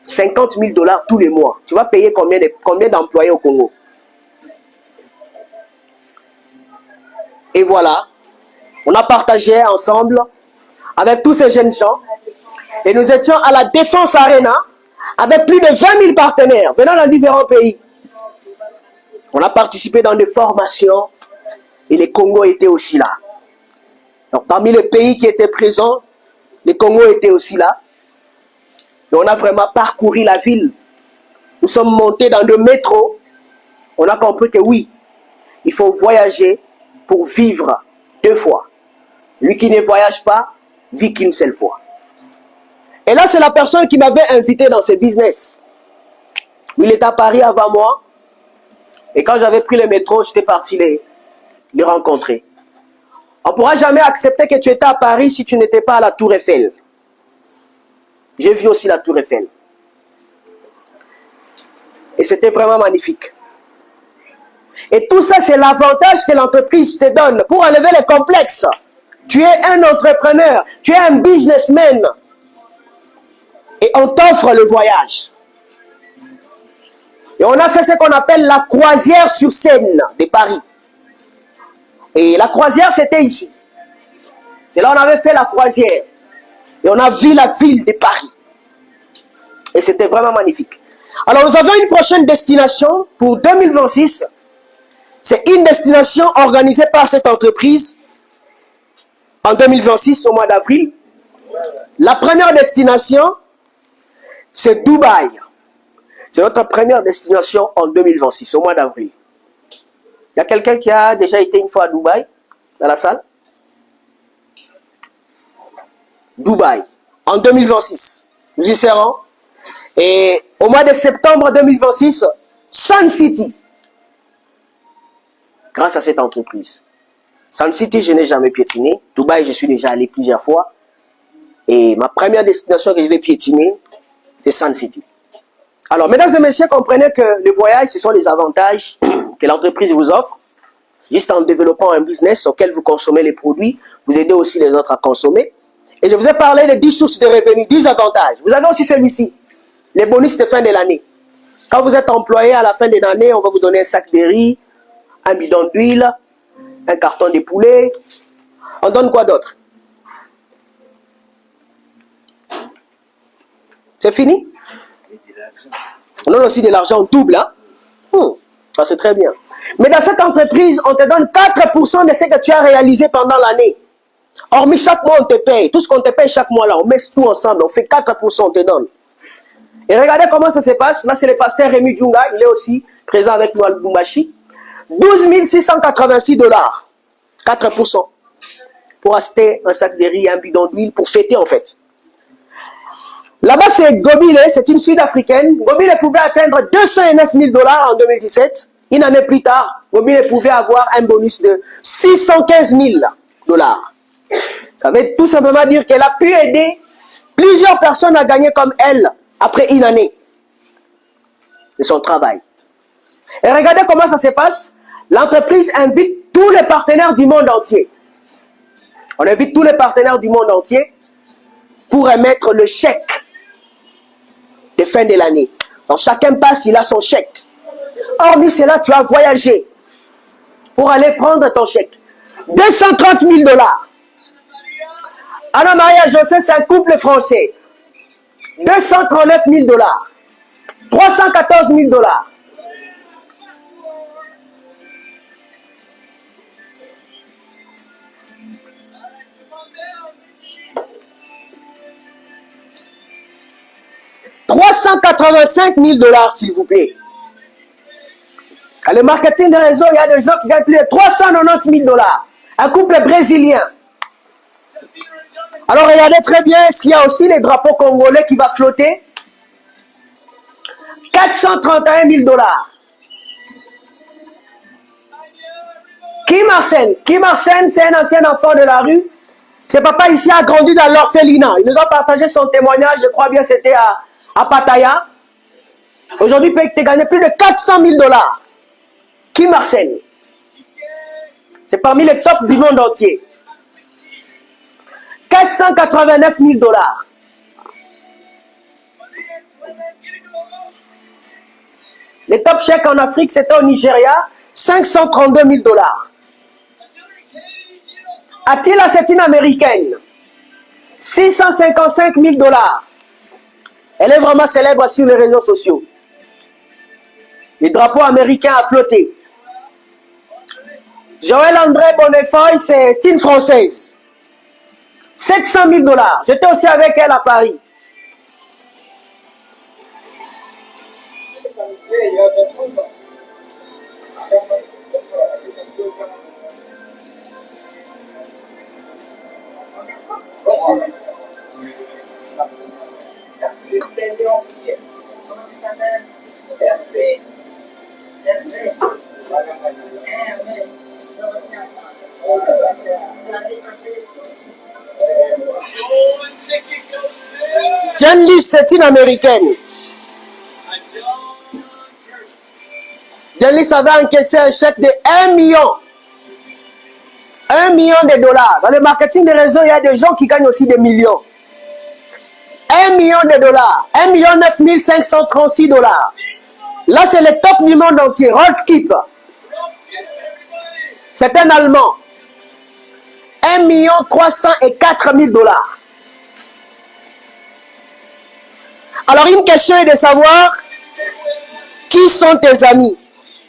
50 000 $ tous les mois. Tu vas payer combien d'employés au Congo? Et voilà, on a partagé ensemble avec tous ces jeunes gens. Et nous étions à la Défense Arena avec plus de 20 000 partenaires venant dans différents pays. On a participé dans des formations et les Congos étaient aussi là. Donc parmi les pays qui étaient présents, les Congos étaient aussi là. Et on a vraiment parcouru la ville. Nous sommes montés dans le métro. On a compris que oui, il faut voyager pour vivre 2 fois. Lui qui ne voyage pas, vit qu'une seule fois. Et là, c'est la personne qui m'avait invité dans ce business. Il était à Paris avant moi. Et quand j'avais pris le métro, j'étais parti les rencontrer. On ne pourra jamais accepter que tu étais à Paris si tu n'étais pas à la Tour Eiffel. J'ai vu aussi la Tour Eiffel. Et c'était vraiment magnifique. Et tout ça, c'est l'avantage que l'entreprise te donne pour enlever les complexes. Tu es un entrepreneur, tu es un businessman. Et on t'offre le voyage. Et on a fait ce qu'on appelle la croisière sur Seine de Paris. Et la croisière, c'était ici. C'est là où on avait fait la croisière. Et on a vu la ville de Paris. Et c'était vraiment magnifique. Alors nous avons une prochaine destination pour 2026. C'est une destination organisée par cette entreprise en 2026 au mois d'avril. La première destination, c'est Dubaï. C'est notre première destination en 2026 au mois d'avril. Il y a quelqu'un qui a déjà été une fois à Dubaï, dans la salle? Dubaï, en 2026. Nous y serons. Et au mois de septembre 2026, Sun City. Grâce à cette entreprise. Sun City, je n'ai jamais piétiné. Dubaï, je suis déjà allé plusieurs fois. Et ma première destination que je vais piétiner, c'est Sun City. Alors, mesdames et messieurs, comprenez que le voyage, ce sont les avantages que l'entreprise vous offre. Juste en développant un business auquel vous consommez les produits, vous aidez aussi les autres à consommer. Et je vous ai parlé de 10 sources de revenus, 10 avantages. Vous avez aussi celui-ci, les bonus de fin de l'année. Quand vous êtes employé à la fin de l'année, on va vous donner un sac de riz, un bidon d'huile, un carton de poulet. On donne quoi d'autre? C'est fini? On donne aussi de l'argent double. Hein? Ça c'est très bien. Mais dans cette entreprise, on te donne 4% de ce que tu as réalisé pendant l'année. Hormis chaque mois, on te paye. Tout ce qu'on te paye chaque mois là, on met tout ensemble. On fait 4%, on te donne. Et regardez comment ça se passe. Là, c'est le pasteur Rémi Djunga. Il est aussi présent avec nous à Lubumbashi. 12 686 $. 4%. Pour acheter un sac de riz, un bidon d'huile, pour fêter en fait. Là-bas, c'est Gobile, c'est une Sud-Africaine. Gobile pouvait atteindre 209 000 $ en 2017. Une année plus tard, Gobile pouvait avoir un bonus de 615 000 $. Ça veut tout simplement dire qu'elle a pu aider plusieurs personnes à gagner comme elle après une année de son travail. Et regardez comment ça se passe. L'entreprise invite tous les partenaires du monde entier. On invite tous les partenaires du monde entier pour émettre le chèque de fin de l'année. Donc chacun passe, il a son chèque. Hormis cela, tu as voyagé pour aller prendre ton chèque. 230 000 $. Anna Maria José, c'est un couple français. 239 000 $. 314 000 $. « 385 000 $, s'il vous plaît. Dans le marketing de réseau, il y a des gens qui gagnent plus de 390 000 $. Un couple brésilien. Alors, regardez très bien, est-ce qu'il y a aussi les drapeaux congolais qui va flotter? 431 000 $. Kim Arsène, c'est un ancien enfant de la rue. Ses papa ici a grandi dans l'orphelinat. Il nous a partagé son témoignage, je crois bien c'était à Pattaya. Aujourd'hui, il peut gagner plus de 400 000 $. Kim Arsène. C'est parmi les tops du monde entier. 489 000 $. Les top chèques en Afrique, c'était au Nigeria, 532 000 $. Attila, c'est une américaine. 655 000 $. Elle est vraiment célèbre sur les réseaux sociaux. Les drapeaux américains à flotter. Joël André Bonnefoy, c'est une Française. 700 000 $. J'étais aussi avec elle à Paris. Jen Lee, c'est une américaine. Jen Lee avait encaissé un chèque de 1 million. 1 million de $. Dans le marketing des réseaux, il y a des gens qui gagnent aussi des millions. 1 million de $. 1 9 536 $. Là, c'est le top du monde entier. Rolf Kipp. C'est un Allemand. 1 304 000 $. Alors, une question est de savoir qui sont tes amis.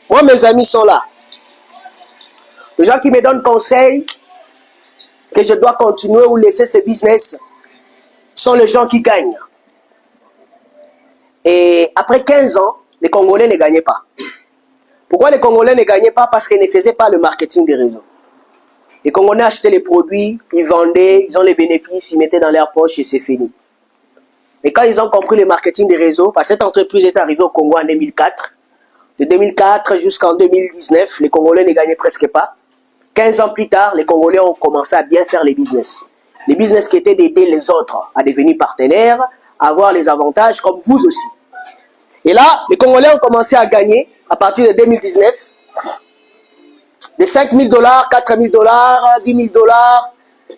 Moi, mes amis sont là. Les gens qui me donnent conseil que je dois continuer ou laisser ce business sont les gens qui gagnent. Et après 15 ans, les Congolais ne gagnaient pas. Pourquoi les Congolais ne gagnaient pas? Parce qu'ils ne faisaient pas le marketing des réseaux. Les Congolais achetaient les produits, ils vendaient, ils ont les bénéfices, ils mettaient dans leur poche et c'est fini. Et quand ils ont compris le marketing des réseaux, parce que cette entreprise est arrivée au Congo en 2004, de 2004 jusqu'en 2019, les Congolais ne gagnaient presque pas. 15 ans plus tard, les Congolais ont commencé à bien faire les business. Les business qui étaient d'aider les autres à devenir partenaires, à avoir les avantages comme vous aussi. Et là, les Congolais ont commencé à gagner à partir de 2019 de 5 000 $, 4 000 $, 10 000 $,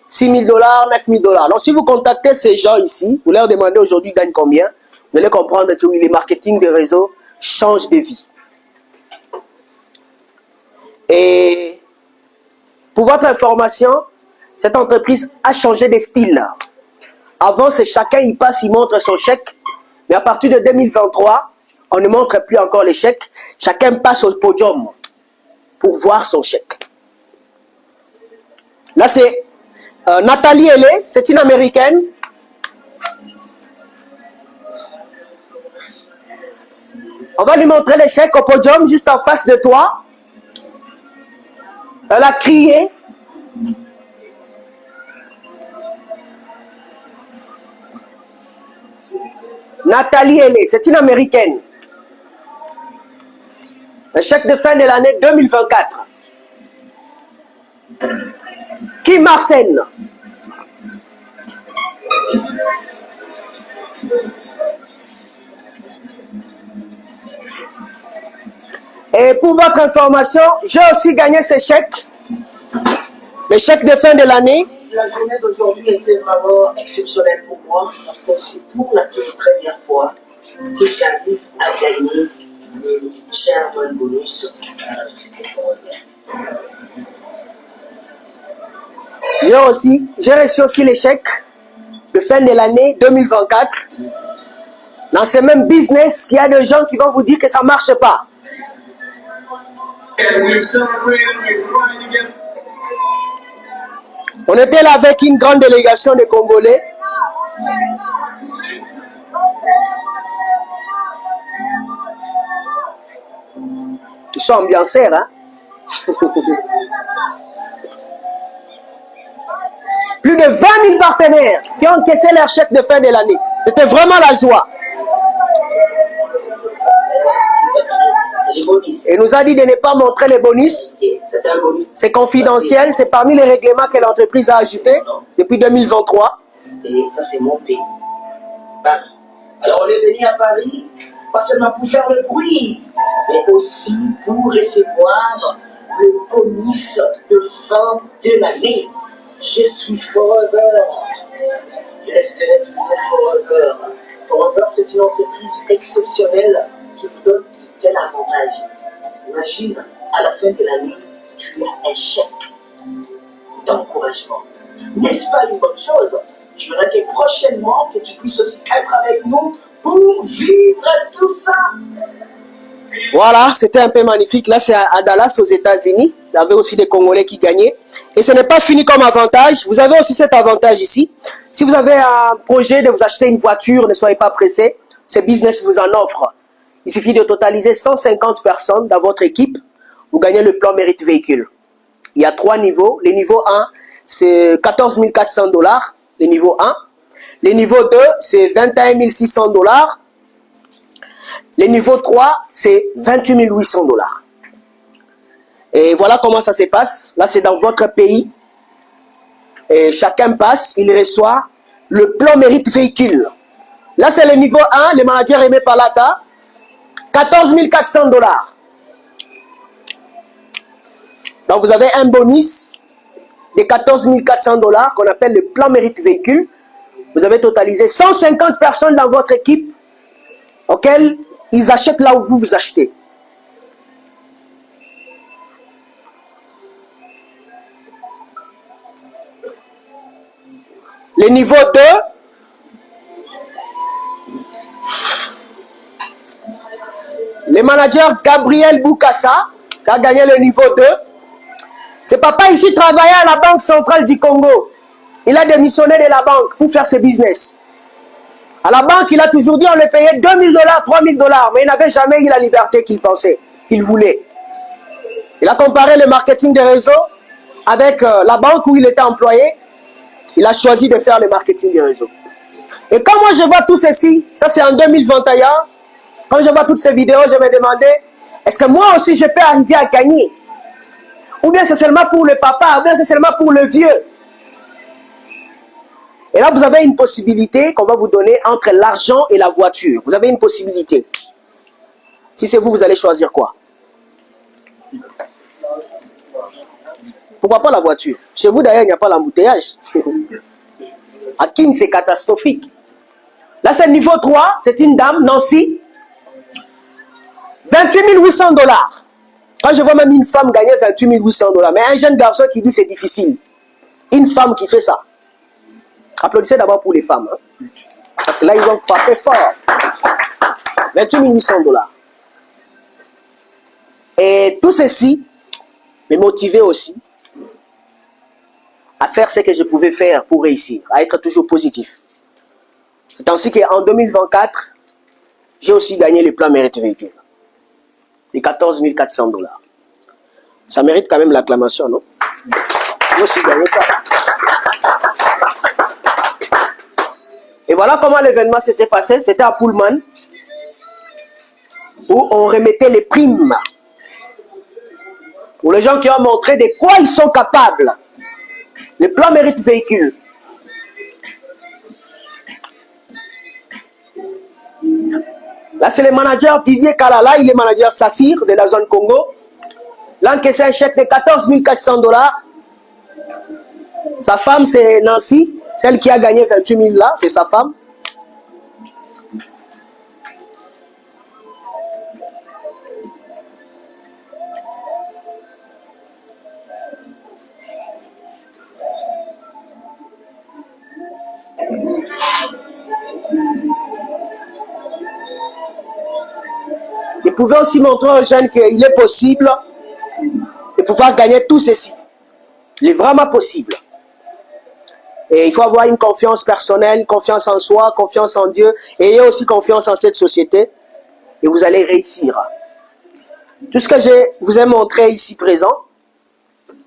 6 000 $, 9 000 $. Donc si vous contactez ces gens ici, vous leur demandez aujourd'hui ils gagnent combien, vous allez comprendre que oui, le marketing de réseau change de vie. Et pour votre information, cette entreprise a changé de style. Avant, c'est chacun, il passe, il montre son chèque. Mais à partir de 2023, on ne montre plus encore les chèques. Chacun passe au podium pour voir son chèque. Là, c'est Nathalie Hélé, c'est une américaine. On va lui montrer les chèques au podium, juste en face de toi. Elle a crié. Nathalie Hélé, c'est une américaine. Le chèque de fin de l'année 2024. Kim Arsène. Et pour votre information, j'ai aussi gagné ce chèque. Le chèque de fin de l'année la journée d'aujourd'hui était vraiment exceptionnelle pour moi parce que c'est pour la toute première fois que j'arrive à gagner le chairman bonus à la société Forever. J'ai reçu aussi les chèques de fin de l'année 2024. Dans ce même business, il y a des gens qui vont vous dire que ça ne marche pas. On était là avec une grande délégation de Congolais. Ils sont ambiancés, hein? Plus de 20 000 partenaires qui ont encaissé leur chèque de fin de l'année. C'était vraiment la joie. Il nous a dit de ne pas montrer les bonus. C'est confidentiel. C'est parmi les règlements que l'entreprise a ajoutés depuis 2023. Et ça, c'est mon pays. Paris. Alors, on est venu à Paris, pas seulement pour faire le bruit, mais aussi pour recevoir le bonus de fin de l'année. Je suis Forever. Je resterai toujours Forever. Forever, c'est une entreprise exceptionnelle qui vous donne tel avantage. Imagine, à la fin de l'année, tu as un chèque d'encouragement. N'est-ce pas une bonne chose? Je voudrais que prochainement, que tu puisses aussi être avec nous pour vivre tout ça. Voilà, c'était un peu magnifique. Là, c'est à Dallas, aux États-Unis. Il y avait aussi des Congolais qui gagnaient. Et ce n'est pas fini comme avantage. Vous avez aussi cet avantage ici. Si vous avez un projet de vous acheter une voiture, ne soyez pas pressés. Ce business vous en offre. Il suffit de totaliser 150 personnes dans votre équipe. Vous gagnez le plan mérite véhicule. Il y a 3 niveaux. Le niveau 1, c'est 14 400 $. Le niveau 1. Le niveau 2, c'est 21 600 $. Le niveau 3, c'est 28 800 $. Et voilà comment ça se passe. Là, c'est dans votre pays. Et chacun passe, il reçoit le plan mérite véhicule. Là, c'est le niveau 1, le manager Aimé Palata. 14 400 $. Donc, vous avez un bonus de 14 400 $ qu'on appelle le plan mérite véhicule. Vous avez totalisé 150 personnes dans votre équipe auxquelles ils achètent là où vous achetez. Le niveau 2, le manager Gabriel Boukassa, qui a gagné le niveau 2. Ce papa ici travaillait à la Banque centrale du Congo. Il a démissionné de la banque pour faire ses business. À la banque, il a toujours dit on le payait 2 000 $, 3 000 $, mais il n'avait jamais eu la liberté qu'il pensait, qu'il voulait. Il a comparé le marketing des réseaux avec la banque où il était employé. Il a choisi de faire le marketing des réseaux. Et quand moi je vois tout ceci, ça c'est en 2021, quand je vois toutes ces vidéos, je me demandais, est-ce que moi aussi je peux arriver à gagner? Ou bien c'est seulement pour le papa, ou bien c'est seulement pour le vieux? Et là, vous avez une possibilité qu'on va vous donner entre l'argent et la voiture. Vous avez une possibilité. Si c'est vous, vous allez choisir quoi? Pourquoi pas la voiture? Chez vous, d'ailleurs, il n'y a pas l'embouteillage. À King, c'est catastrophique. Là, c'est le niveau 3. C'est une dame, Nancy. 28 800 $. Quand je vois même une femme gagner 28 800 $, mais un jeune garçon qui dit c'est difficile. Une femme qui fait ça. Applaudissez d'abord pour les femmes. Hein. Parce que là, ils vont frapper fort. 28 800 $. Et tout ceci me motivait aussi à faire ce que je pouvais faire pour réussir, à être toujours positif. C'est ainsi qu'en 2024, j'ai aussi gagné le plan mérite véhicule. Les 14 400 $. Ça mérite quand même l'acclamation, non? J'ai aussi gagné ça. Et voilà comment l'événement s'était passé. C'était à Pullman, où on remettait les primes pour les gens qui ont montré de quoi ils sont capables. Le plan mérite véhicule. Là, c'est le manager Didier Kalala, il est manager Saphir de la zone Congo. Là, encaissé un chèque de 14 400 $. Sa femme, c'est Nancy, celle qui a gagné 28 000 là, c'est sa femme. Vous pouvez aussi montrer aux jeunes qu'il est possible de pouvoir gagner tout ceci. Il est vraiment possible. Et il faut avoir une confiance personnelle, une confiance en soi, confiance en Dieu. Et ayez aussi confiance en cette société. Et vous allez réussir. Tout ce que je vous ai montré ici présent,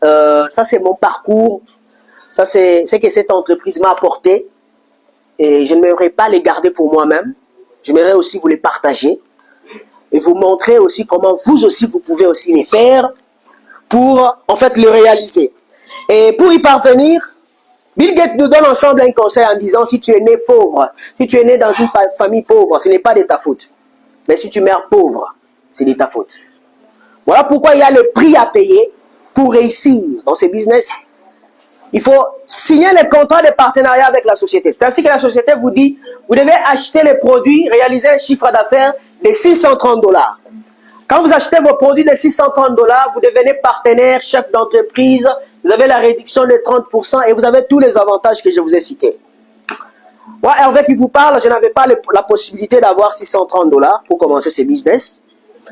ça c'est mon parcours. Ça c'est ce que cette entreprise m'a apporté. Et je n'aimerais pas les garder pour moi-même. J'aimerais aussi vous les partager. Et vous montrer aussi comment vous aussi, vous pouvez aussi les faire pour, en fait, le réaliser. Et pour y parvenir, Bill Gates nous donne ensemble un conseil en disant, si tu es né pauvre, si tu es né dans une famille pauvre, ce n'est pas de ta faute. Mais si tu meurs pauvre, c'est de ta faute. Voilà pourquoi il y a le prix à payer pour réussir dans ce business. Il faut signer le contrat de partenariat avec la société. C'est ainsi que la société vous dit, vous devez acheter les produits, réaliser un chiffre d'affaires de 630 $. Quand vous achetez vos produits de 630 $, vous devenez partenaire, chef d'entreprise, vous avez la réduction de 30% et vous avez tous les avantages que je vous ai cités. Moi, Hervé qui vous parle, je n'avais pas la possibilité d'avoir 630 $ pour commencer ce business.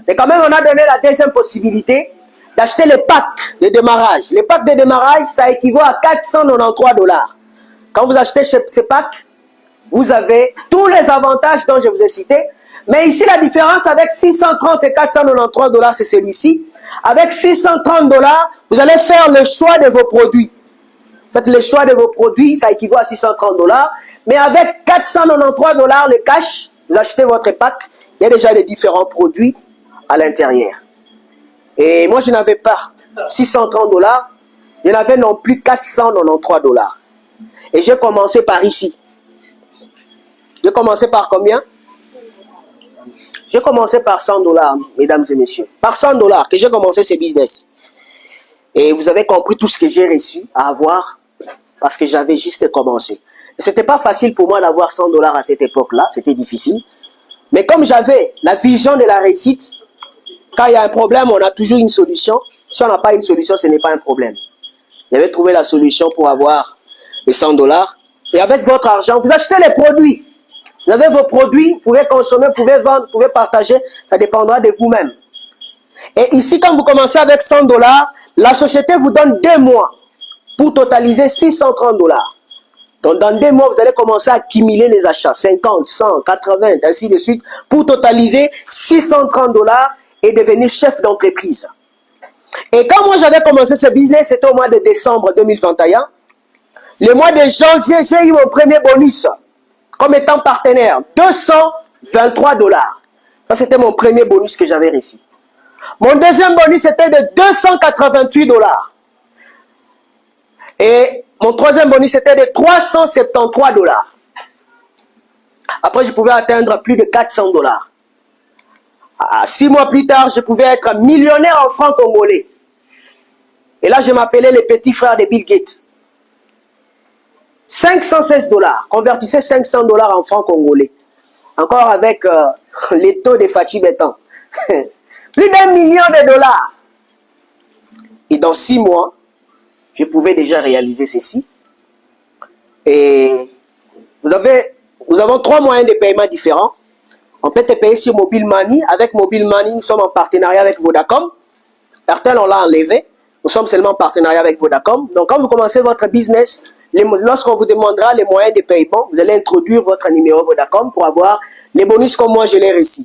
Mais quand même, on a donné la deuxième possibilité d'acheter les packs de démarrage. Les packs de démarrage, ça équivaut à 493 $. Quand vous achetez ces packs, vous avez tous les avantages dont je vous ai cités. Mais ici, la différence avec 630 et 493 $, c'est celui-ci. Avec 630 $, vous allez faire le choix de vos produits. Faites le choix de vos produits, ça équivaut à 630 $. Mais avec 493 $, le cash, vous achetez votre pack, il y a déjà les différents produits à l'intérieur. Et moi, je n'avais pas 630 $, je n'avais non plus 493 $. Et j'ai commencé par ici. J'ai commencé par combien? J'ai commencé par 100 $, mesdames et messieurs. Par 100 $ que j'ai commencé ce business. Et vous avez compris tout ce que j'ai reçu à avoir parce que j'avais juste commencé. Ce n'était pas facile pour moi d'avoir 100 $ à cette époque-là, c'était difficile. Mais comme j'avais la vision de la réussite, quand il y a un problème, on a toujours une solution. Si on n'a pas une solution, ce n'est pas un problème. J'avais trouvé la solution pour avoir les 100 $. Et avec votre argent, vous achetez les produits. Vous avez vos produits, vous pouvez consommer, vous pouvez vendre, vous pouvez partager. Ça dépendra de vous-même. Et ici, quand vous commencez avec 100 $, la société vous donne 2 mois pour totaliser 630 $. Donc, dans 2 mois, vous allez commencer à accumuler les achats. 50, 100, 80, ainsi de suite, pour totaliser 630 $ et devenir chef d'entreprise. Et quand moi, j'avais commencé ce business, c'était au mois de décembre 2021. Le mois de janvier, j'ai eu mon premier bonus comme étant partenaire. 223 $. Ça, c'était mon premier bonus que j'avais reçu. Mon deuxième bonus était de 288 $. Et mon troisième bonus était de 373 $. Après, je pouvais atteindre plus de 400 $. 6 mois plus tard, je pouvais être millionnaire en francs congolais. Et là, je m'appelais le petit frère de Bill Gates. 516 $. Convertissez 500 $ en francs congolais. Encore avec les taux de Fatih Bétan. Plus d'1 million de $. Et dans 6 mois, je pouvais déjà réaliser ceci. Et nous avons 3 moyens de paiement différents. On peut te payer sur Mobile Money. Avec Mobile Money, nous sommes en partenariat avec Vodacom. Airtel, on l'a enlevé. Nous sommes seulement en partenariat avec Vodacom. Donc, quand vous commencez votre business, lorsqu'on vous demandera les moyens de paiement, vous allez introduire votre numéro Vodacom pour avoir les bonus comme moi je l'ai reçu.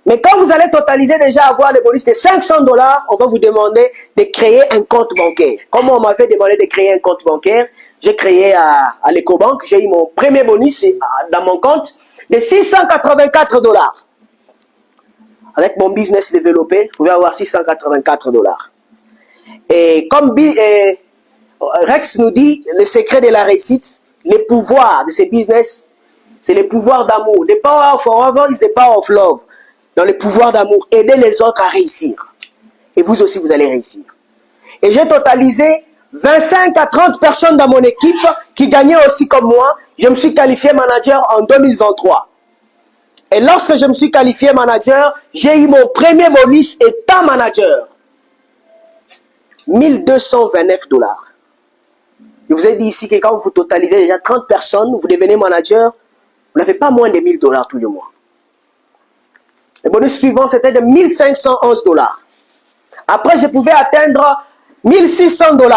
Mais quand vous allez totaliser déjà avoir les bonus de 500 $, on va vous demander de créer un compte bancaire. Comme on m'avait demandé de créer un compte bancaire, j'ai créé à l'Ecobank, j'ai eu mon premier bonus dans mon compte de 684 $. Avec mon business développé, vous pouvez avoir 684 $. Et comme Rex nous dit, le secret de la réussite, le pouvoir de ce business, c'est le pouvoir d'amour. The power of forever is the power of love. Dans le pouvoir d'amour, aider les autres à réussir. Et vous aussi, vous allez réussir. Et j'ai totalisé 25 à 30 personnes dans mon équipe qui gagnaient aussi comme moi. Je me suis qualifié manager en 2023. Et lorsque je me suis qualifié manager, j'ai eu mon premier bonus étant manager. 1229 $. Je vous ai dit ici que quand vous totalisez déjà 30 personnes, vous devenez manager, vous n'avez pas moins de 1000 $ tous les mois. Le bonus suivant, c'était de 1511 $. Après, je pouvais atteindre 1600 $.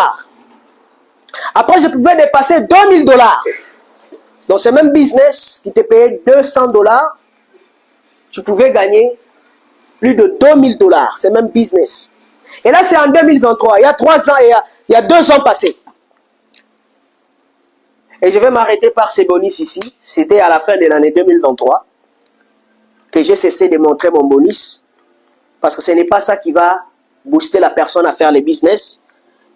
Après, je pouvais dépasser 2000 $. Dans ce même business qui te payait 200 $, tu pouvais gagner plus de 2000 $. C'est même business. Et là, c'est en 2023. Il y a 3 ans, il y a 2 ans passés. Et je vais m'arrêter par ces bonus ici. C'était à la fin de l'année 2023 que j'ai cessé de montrer mon bonus. Parce que ce n'est pas ça qui va booster la personne à faire le business.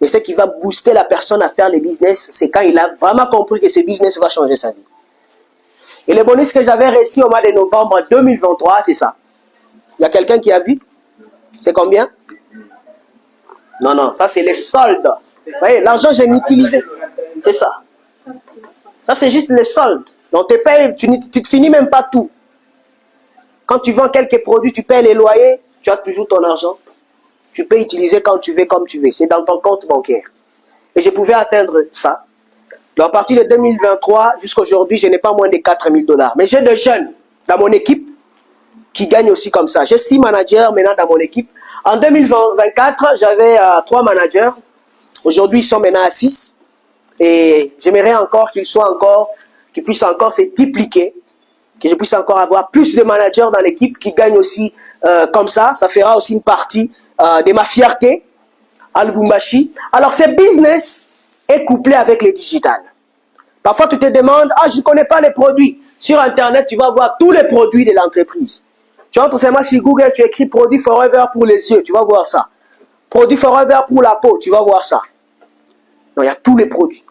Mais ce qui va booster la personne à faire le business, c'est quand il a vraiment compris que ce business va changer sa vie. Et le bonus que j'avais réussi au mois de novembre 2023, c'est ça. Il y a quelqu'un qui a vu? C'est combien? Non, non, ça c'est les soldes. Vous voyez, l'argent, je l'utilisais. C'est ça. Ça, c'est juste les soldes. Donc, tu ne te finis même pas tout. Quand tu vends quelques produits, tu payes les loyers, tu as toujours ton argent. Tu peux utiliser quand tu veux, comme tu veux. C'est dans ton compte bancaire. Et je pouvais atteindre ça. Donc, à partir de 2023 jusqu'à aujourd'hui, je n'ai pas moins de 4000 $. Mais j'ai des jeunes dans mon équipe qui gagnent aussi comme ça. J'ai 6 managers maintenant dans mon équipe. En 2024, j'avais 3 managers. Aujourd'hui, ils sont maintenant à 6. Et j'aimerais encore qu'ils puissent encore se dupliquer, que je puisse encore avoir plus de managers dans l'équipe qui gagnent aussi comme ça. Ça fera aussi une partie de ma fierté à Lubumbashi. Alors, ce business est couplé avec le digital. Parfois, tu te demandes, je ne connais pas les produits. Sur Internet, tu vas voir tous les produits de l'entreprise. Tu entres seulement sur Google, tu écris produit Forever pour les yeux, tu vas voir ça. Produit Forever pour la peau, tu vas voir ça. Donc, il y a tous les produits.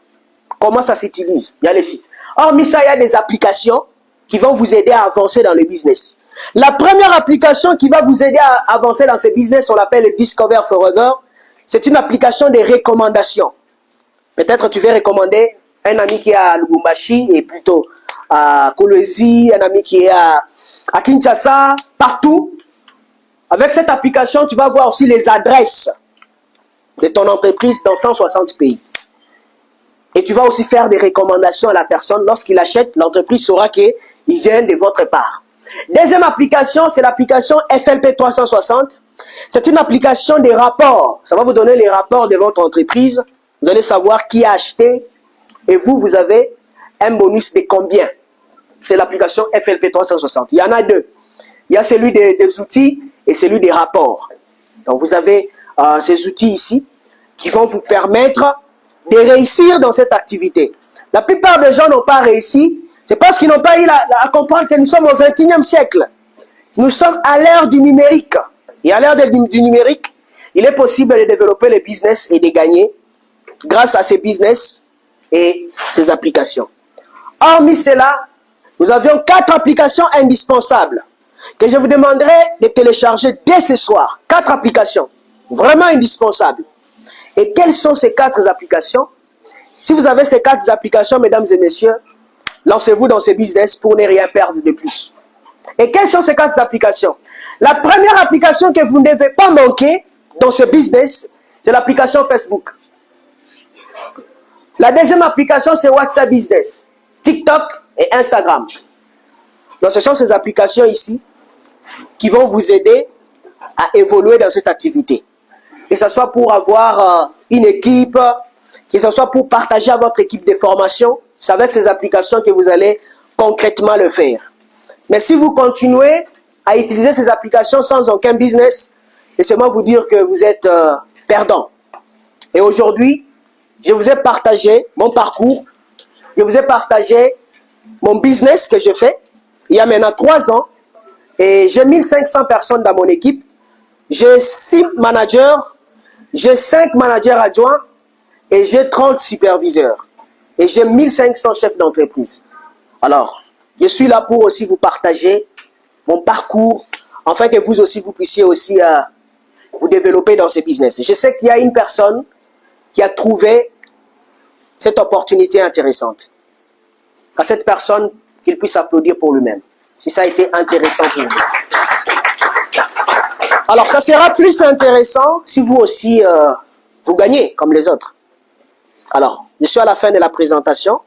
Comment ça s'utilise? Il y a les sites. Hormis ça, il y a des applications qui vont vous aider à avancer dans le business. La première application qui va vous aider à avancer dans ce business, on l'appelle le Discover Forever. C'est une application de recommandation. Peut-être tu veux recommander un ami qui est à Lubumbashi et plutôt à Kolwezi, un ami qui est à Kinshasa, partout. Avec cette application, tu vas voir aussi les adresses de ton entreprise dans 160 pays. Et tu vas aussi faire des recommandations à la personne. Lorsqu'il achète, l'entreprise saura qu'il vient de votre part. Deuxième application, c'est l'application FLP 360. C'est une application des rapports. Ça va vous donner les rapports de votre entreprise. Vous allez savoir qui a acheté. Et vous avez un bonus de combien? C'est l'application FLP 360. Il y en a 2. Il y a celui des outils et celui des rapports. Donc vous avez ces outils ici qui vont vous permettre de réussir dans cette activité. La plupart des gens n'ont pas réussi, c'est parce qu'ils n'ont pas eu à comprendre que nous sommes au XXIe siècle. Nous sommes à l'ère du numérique. Et à l'ère du numérique, il est possible de développer le business et de gagner grâce à ces business et ces applications. Hormis cela, nous avions 4 applications indispensables que je vous demanderai de télécharger dès ce soir. 4 applications, vraiment indispensables. Et quelles sont ces 4 applications? Si vous avez ces 4 applications, mesdames et messieurs, lancez-vous dans ce business pour ne rien perdre de plus. Et quelles sont ces 4 applications? La première application que vous ne devez pas manquer dans ce business, c'est l'application Facebook. La deuxième application, c'est WhatsApp Business, TikTok et Instagram. Donc, ce sont ces applications ici qui vont vous aider à évoluer dans cette activité. Que ce soit pour avoir une équipe, que ce soit pour partager à votre équipe de formation, c'est avec ces applications que vous allez concrètement le faire. Mais si vous continuez à utiliser ces applications sans aucun business, laissez-moi vous dire que vous êtes perdant. Et aujourd'hui, je vous ai partagé mon parcours, je vous ai partagé mon business que j'ai fait il y a maintenant 3 ans et j'ai 1500 personnes dans mon équipe. J'ai 6 managers, j'ai 5 managers adjoints et j'ai 30 superviseurs. Et j'ai 1500 chefs d'entreprise. Alors, je suis là pour aussi vous partager mon parcours, afin que vous aussi, vous puissiez aussi vous développer dans ce business. Je sais qu'il y a une personne qui a trouvé cette opportunité intéressante. À cette personne, qu'il puisse applaudir pour lui-même. Si ça a été intéressant pour vous. Alors, ça sera plus intéressant si vous aussi, vous gagnez comme les autres. Alors, je suis à la fin de la présentation.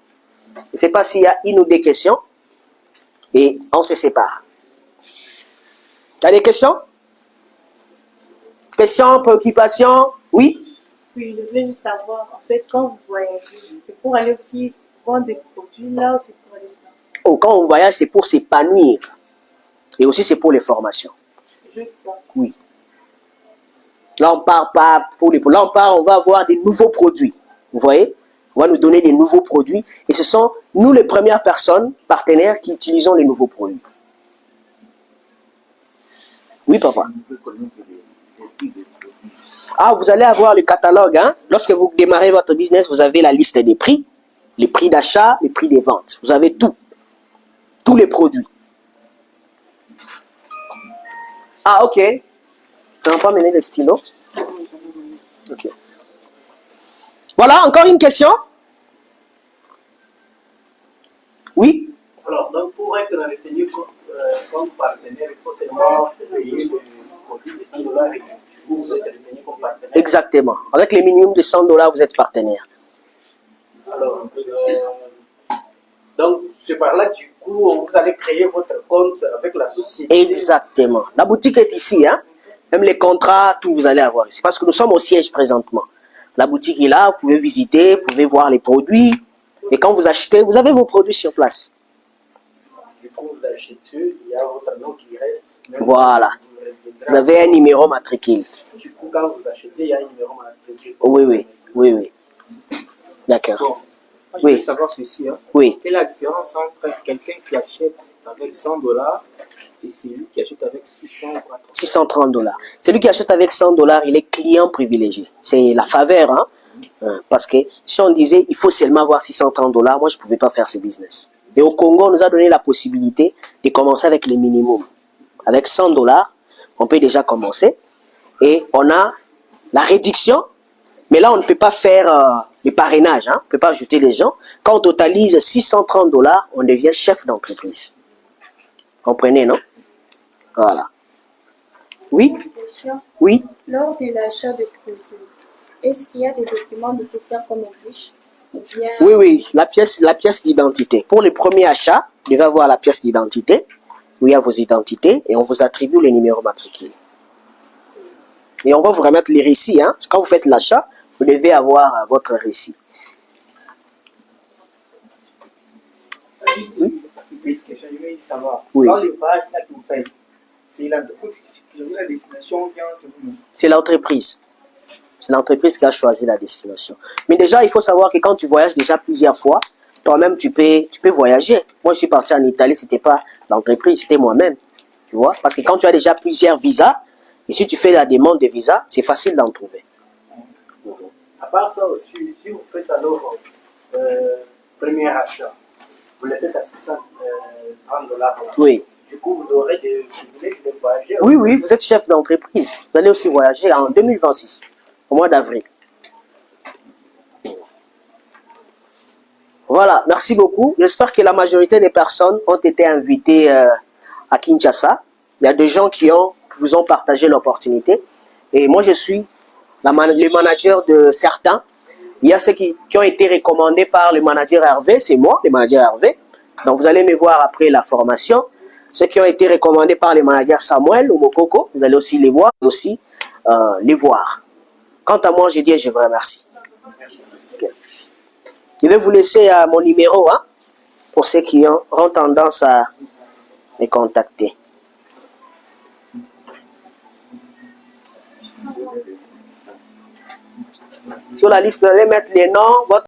Je ne sais pas s'il y a une ou des questions. Et on se sépare. Il y a des questions? Questions, préoccupations? Oui? Oui, je voulais juste savoir, en fait, quand vous voyagez, c'est pour aller aussi vendre des produits là ou c'est pour aller voir? Oh, quand on voyage, c'est pour s'épanouir. Et aussi, c'est pour les formations. Juste ça. Oui. Là, on part pas pour les... Là, on va avoir des nouveaux produits. Vous voyez? On va nous donner des nouveaux produits. Et ce sont nous les premières personnes, partenaires, qui utilisons les nouveaux produits. Oui, papa. Ah, vous allez avoir le catalogue. Hein? Lorsque vous démarrez votre business, vous avez la liste des prix, les prix d'achat, les prix des ventes. Vous avez tout. Tous les produits. Ah, ok. Tu n'as pas mené le stylo? Ok. Voilà, encore une question? Oui? Alors, donc pour être retenu comme partenaire, il faut seulement payer le produit de 100 $ et du coup, vous êtes retenu comme partenaire. Exactement. Avec les minimums de 100 $, vous êtes partenaire. Alors, donc c'est par là, du coup, vous allez créer votre compte avec la société. Exactement. La boutique est ici, hein? Même les contrats, tout vous allez avoir ici. Parce que nous sommes au siège présentement. La boutique est là, vous pouvez visiter, vous pouvez voir les produits. Et quand vous achetez, vous avez vos produits sur place. Du coup, vous achetez, il y a votre nom qui reste. Voilà. Vous avez un numéro matricule. Du coup, quand vous achetez, il y a un numéro matricule. Oui, oui, oui, oui. D'accord. Bon, moi, je Oui. veux savoir ceci. Hein. Oui. Quelle est la différence entre quelqu'un qui achète avec 100 $ et celui qui achète avec 600 ou 400? 630 $. Celui qui achète avec 100 $, il est client privilégié. C'est la faveur, hein? Parce que si on disait il faut seulement avoir 630 $, moi je ne pouvais pas faire ce business. Et au Congo, on nous a donné la possibilité de commencer avec les minimums. Avec 100 $, on peut déjà commencer. Et on a la réduction. Mais là, on ne peut pas faire les parrainages. Hein? On ne peut pas ajouter les gens. Quand on totalise 630 $, on devient chef d'entreprise. Comprenez, non? Voilà. Oui? Question. Oui? Lors de l'achat de produits, est-ce qu'il y a des documents nécessaires comme une fiche ou bien... Oui, oui, la pièce d'identité. Pour les premiers achats, vous devez avoir la pièce d'identité, où il y a vos identités, et on vous attribue le numéro matricule. Et on va vous remettre les récits. Hein. Quand vous faites l'achat, vous devez avoir votre récit. Juste une petite question, je veux juste savoir. Oui. Dans les voyages là que vous faites, c'est l'entreprise qui choisit la destination ou bien c'est vous-même? C'est l'entreprise. C'est l'entreprise qui a choisi la destination. Mais déjà, il faut savoir que quand tu voyages déjà plusieurs fois, toi-même, tu peux voyager. Moi, je suis parti en Italie, ce n'était pas l'entreprise, c'était moi-même. Tu vois? Parce que quand tu as déjà plusieurs visas, et si tu fais la demande de visa, c'est facile d'en trouver. À part ça aussi, si vous faites alors premier achat, vous le faites à 630 $. Oui. Du coup, vous aurez des privilèges de voyager. Oui, oui, vous êtes chef d'entreprise. Vous allez aussi voyager en 2026, au mois d'avril. Voilà, merci beaucoup. J'espère que la majorité des personnes ont été invitées à Kinshasa. Il y a des gens qui vous ont partagé l'opportunité. Et moi, je suis le manager de certains. Il y a ceux qui ont été recommandés par le manager Hervé. C'est moi, le manager Hervé. Donc, vous allez me voir après la formation. Ceux qui ont été recommandés par le manager Samuel ou Mokoko, vous allez aussi les voir. Quant à moi, je dis je vous remercie. Okay. Je vais vous laisser mon numéro hein, pour ceux qui ont tendance à me contacter. Sur la liste, vous allez mettre les noms, votre